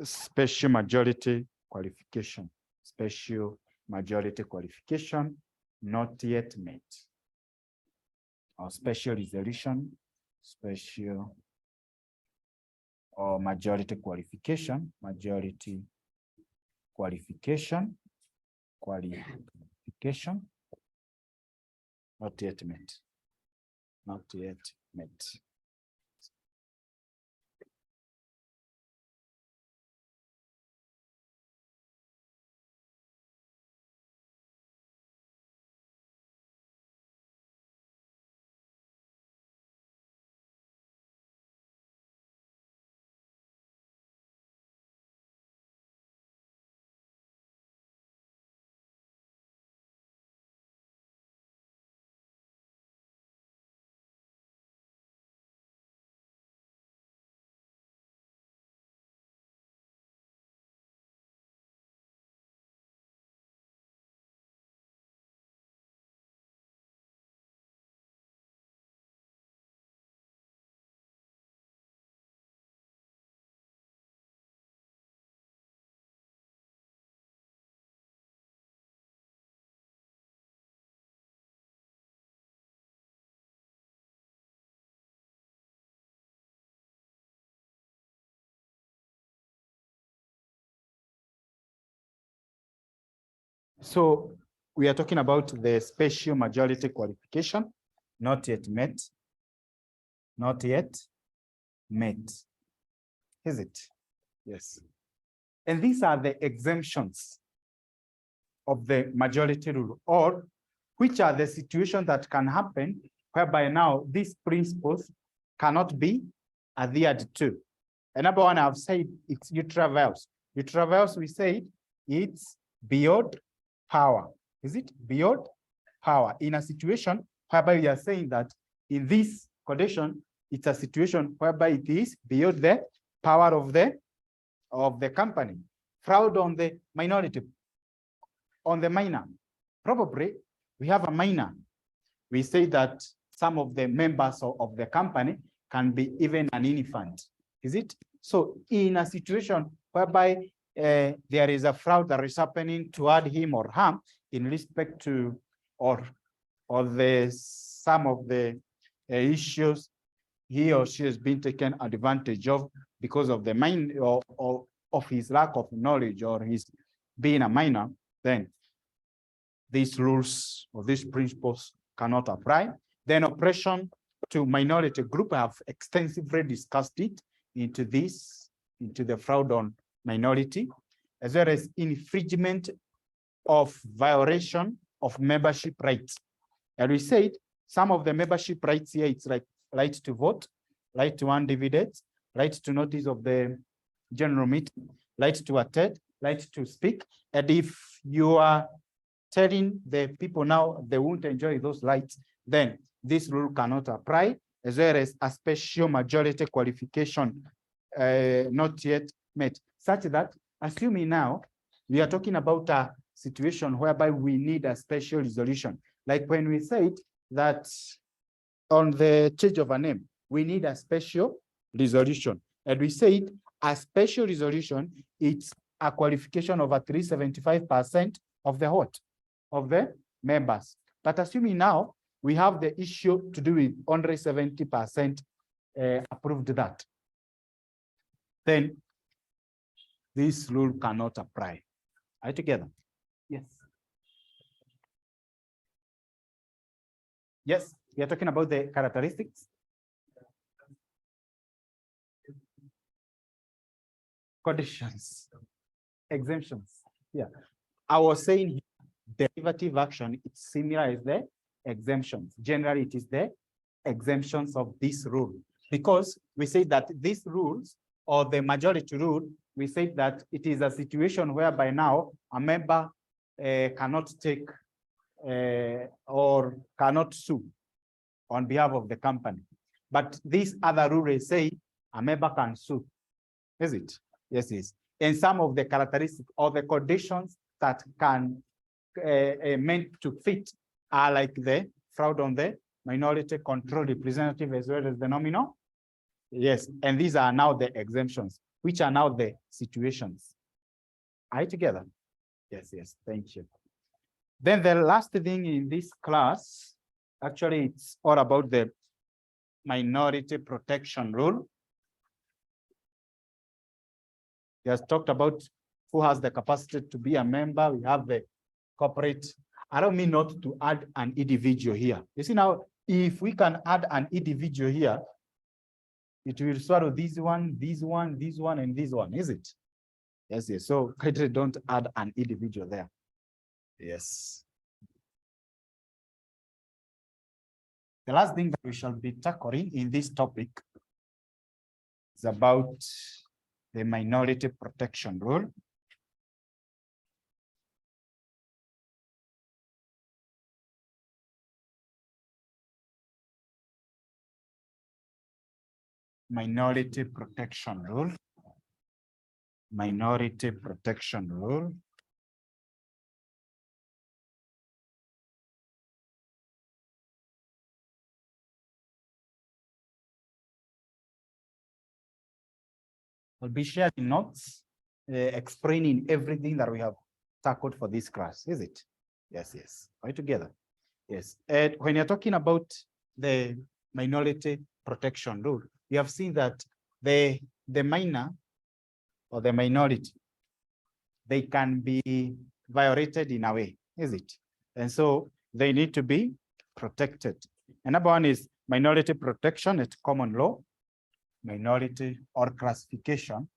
special majority qualification. Special majority qualification not yet met. Or special resolution, special or majority qualification, not yet met. Not yet met. So we are talking about the special majority qualification, not yet met. Not yet met. Is it? Yes. And these are the exemptions of the majority rule, or which are the situations that can happen whereby now these principles cannot be adhered to. And number 1, I've said it's ultra-vires. Ultra-vires, we said it's beyond power. Is it beyond power? In a situation whereby we are saying that in this condition, it's a situation whereby it is beyond the power of the company. Fraud on the minority, on the minor. Probably we have a minor. We say that some of the members of the company can be even an infant. Is it? So in a situation whereby there is a fraud that is happening toward him or her in respect to or the some of the issues he or she has been taken advantage of because of the mind or of his lack of knowledge or his being a minor, then these rules or these principles cannot apply. Then oppression to minority group, I have extensively discussed it into the fraud on minority, as well as infringement of violation of membership rights. And we said some of the membership rights here, it's like right to vote, right to earn dividends, right to notice of the general meeting, right to attend, right to speak. And if you are telling the people now they won't enjoy those rights, then this rule cannot apply, as well as a special majority qualification not yet met, such that, assuming now we are talking about a situation whereby we need a special resolution, like when we said that on the change of a name, we need a special resolution. And we said a special resolution, it's a qualification of at least 75% of the vote. of the members. But assuming now we have the issue to do with only 70% approved that, then this rule cannot apply. Are you together? Yes. Yes, we are talking about the characteristics. Conditions, exemptions. Yeah, I was saying derivative action, it's similar as the exemptions. Generally, it is the exemptions of this rule, because we say that these rules or the majority rule, we say that it is a situation whereby now a member cannot take or cannot sue on behalf of the company. But this other rule say a member can sue. Is it? Yes, yes. And some of the characteristics or the conditions that can meant to fit are like the fraud on the minority control representative as well as the nominal. Yes, and these are now the exemptions, which are now the situations. Are you together? Yes, yes, thank you. Then the last thing in this class, actually it's all about the minority protection rule. We have talked about who has the capacity to be a member. We have the corporate. I don't mean not to add an individual here. You see now, if we can add an individual here, it will swallow this one, this one, this one, and this one, is it? Yes, yes. So kindly don't add an individual there. Yes. The last thing that we shall be tackling in this topic is about the minority protection rule. Minority protection rule. Minority protection rule. Will be sharing notes explaining everything that we have tackled for this class, is it? Yes, yes. Are we together? Yes. And when you're talking about the minority protection rule, you have seen that the minor or the minority, they can be violated in a way, is it? And so they need to be protected. Another one is minority protection at common law, minority or classification.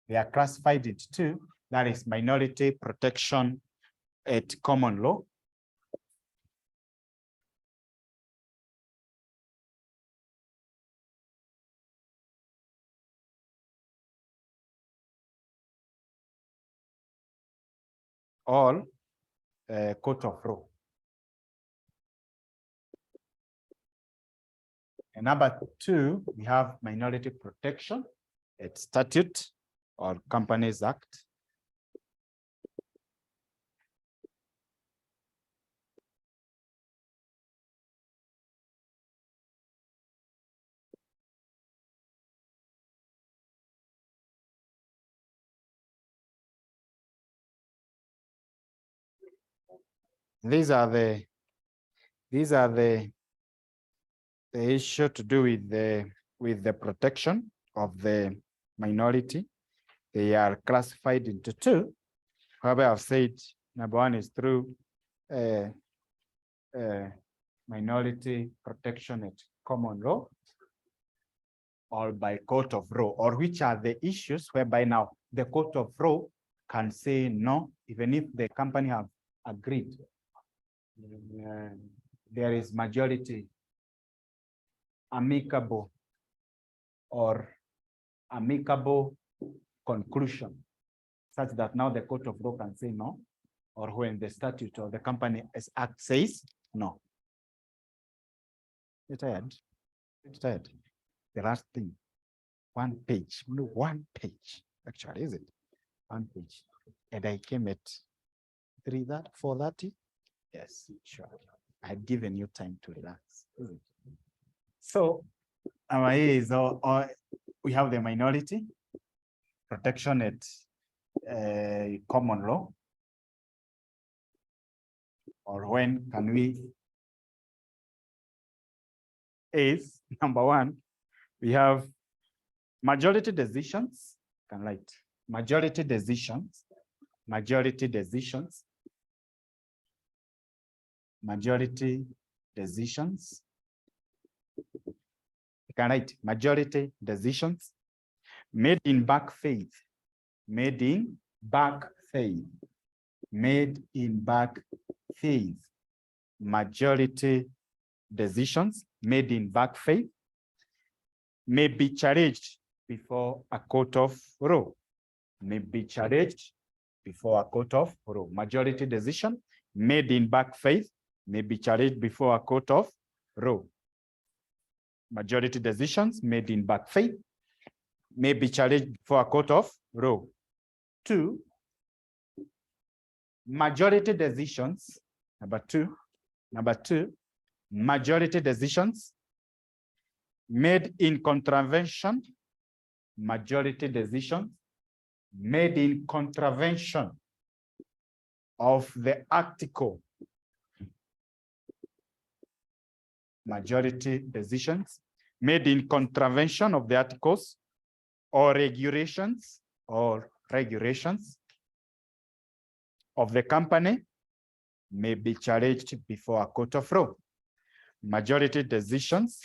They are classified into two, that is minority protection at common law. Or court of law. And number two, we have minority protection at statute or Companies Act. These are the issue to do with the protection of the minority. They are classified into two. However, I've said number one is through minority protection at common law or by court of law, or which are the issues whereby now the court of law can say no, even if the company have agreed. There is majority amicable or amicable conclusion, such that now the court of law can say no, or when the statute or the Company Act says no. You're tired? You're tired? The last thing, one page, actually, is it? One page. And I came at 4:30. Yes, sure. I had given you time to relax. So our is we have the minority protection at common law? Or when can we? Is number one, we have majority decisions. Can write majority decisions, majority decisions, majority decisions. You can write majority decisions made in bad faith, made in bad faith, made in bad faith, majority decisions made in bad faith may be challenged before a court of law, may be challenged before a court of law. Majority decision made in bad faith may be challenged before a court of law. Majority decisions made in bad faith may be challenged before a court of law. 2, majority decisions, number two, majority decisions made in contravention, majority decisions made in contravention of the article, majority decisions made in contravention of the articles or regulations of the company may be challenged before a court of law. Majority decisions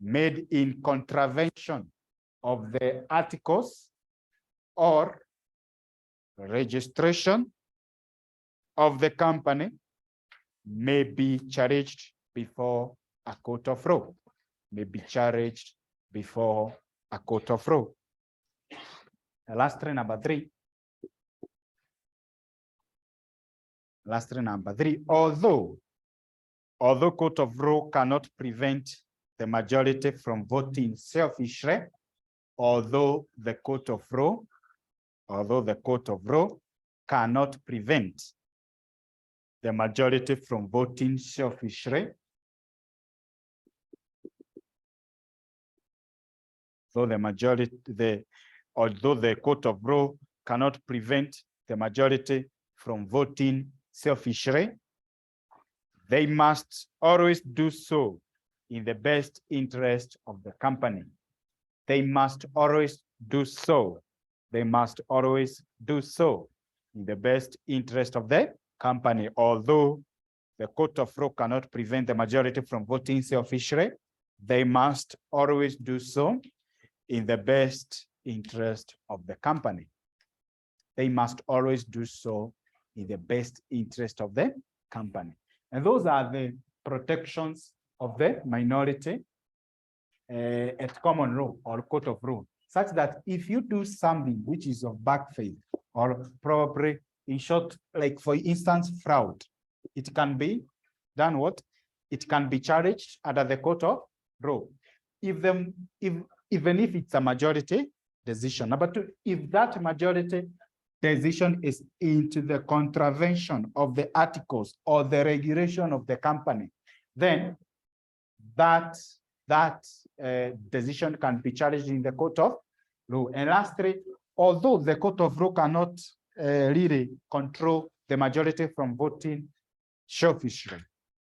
made in contravention of the articles or registration of the company may be challenged before a court of law, may be challenged before a court of law. Lastly, number 3. Lastly, number 3, although court of law cannot prevent the majority from voting selfishly, although the court of law cannot prevent the majority from voting selfishly, although the court of law cannot prevent the majority from voting selfishly, they must always do so in the best interest of the company. They must always do so. They must always do so in the best interest of the company. Although the court of law cannot prevent the majority from voting selfishly, they must always do so in the best interest of the company. They must always do so in the best interest of the company. And those are the protections of the minority at common law or court of law, such that if you do something which is of bad faith or probably, in short, like for instance, fraud, it can be done what? It can be charged under the court of law. Even if it's a majority decision. Number 2, if that majority decision is into the contravention of the articles or the regulation of the company, then that decision can be challenged in the court of law. And lastly, although the court of law cannot really control the majority from voting selfishly,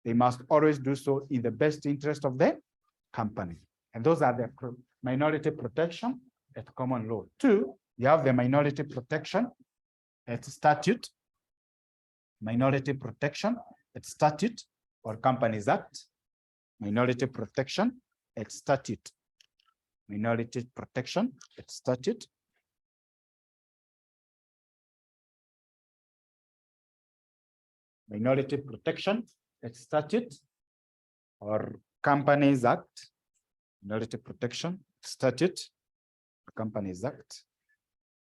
they must always do so in the best interest of the company. And those are the minority protection at common law. 2, you have the minority protection at statute, minority protection at statute or Companies Act, minority protection at statute, minority protection at statute, minority protection at statute or Companies Act, minority protection statute, Companies Act.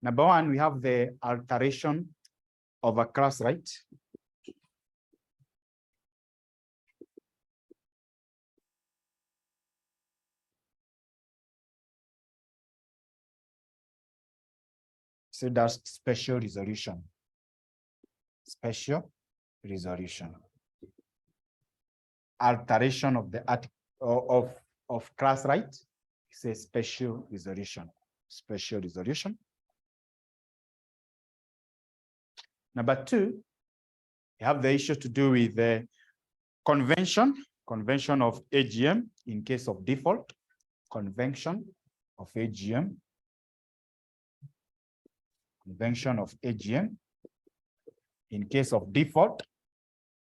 Number 1, we have the alteration of a class right. So that's special resolution. Special resolution. Alteration of the of class right is a special resolution. Special resolution. Number two, you have the issue to do with the convention of AGM in case of default, convention of AGM, convention of AGM in case of default,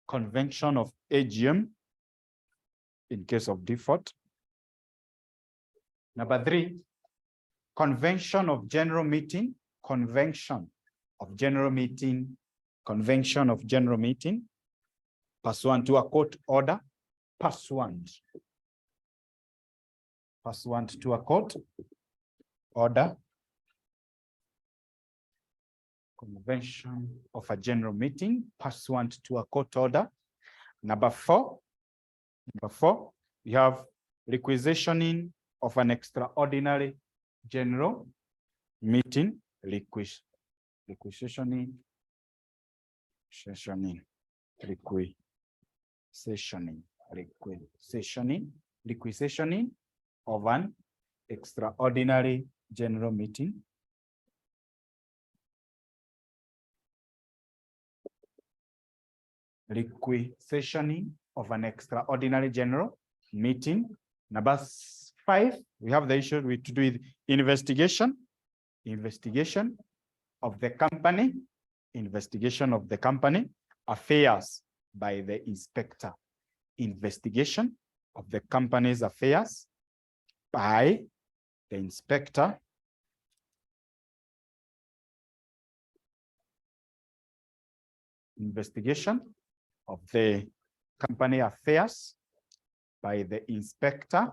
convention of AGM in case of default. Number three, convention of general meeting, convention of general meeting, convention of general meeting, pursuant to a court order, pursuant to a court order, convention of a general meeting, pursuant to a court order. Number four, we have requisitioning of an extraordinary general meeting, requisitioning of an extraordinary general meeting. Requisitioning of an extraordinary general meeting. Number five, we have the issue to do with investigation of the company, affairs by the inspector, investigation of the company's affairs by the inspector. Investigation of the company affairs by the inspector,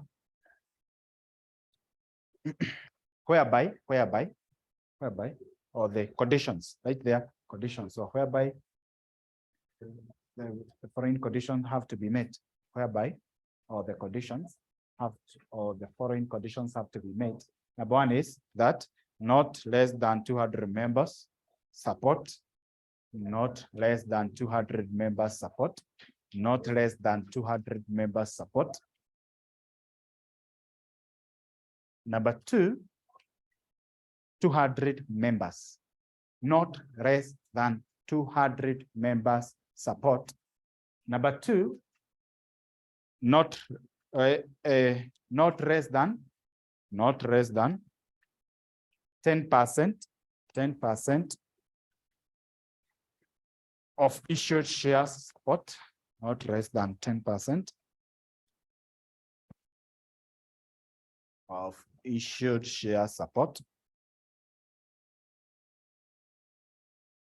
whereby, or the conditions, right there, conditions, so whereby the foreign conditions have to be met, whereby, or the conditions have to, or the foreign conditions have to be met. Number one is that not less than 200 members support, not less than 200 members support, not less than 200 members support. Number two, 200 members, not less than 200 members support. Number two, not less than 10% of issued shares support, not less than 10% of issued share support.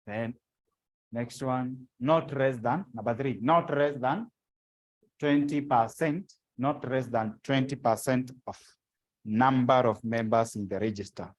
Then next one, not less than, number three, not less than 20%, not less than 20% of number of members in the register.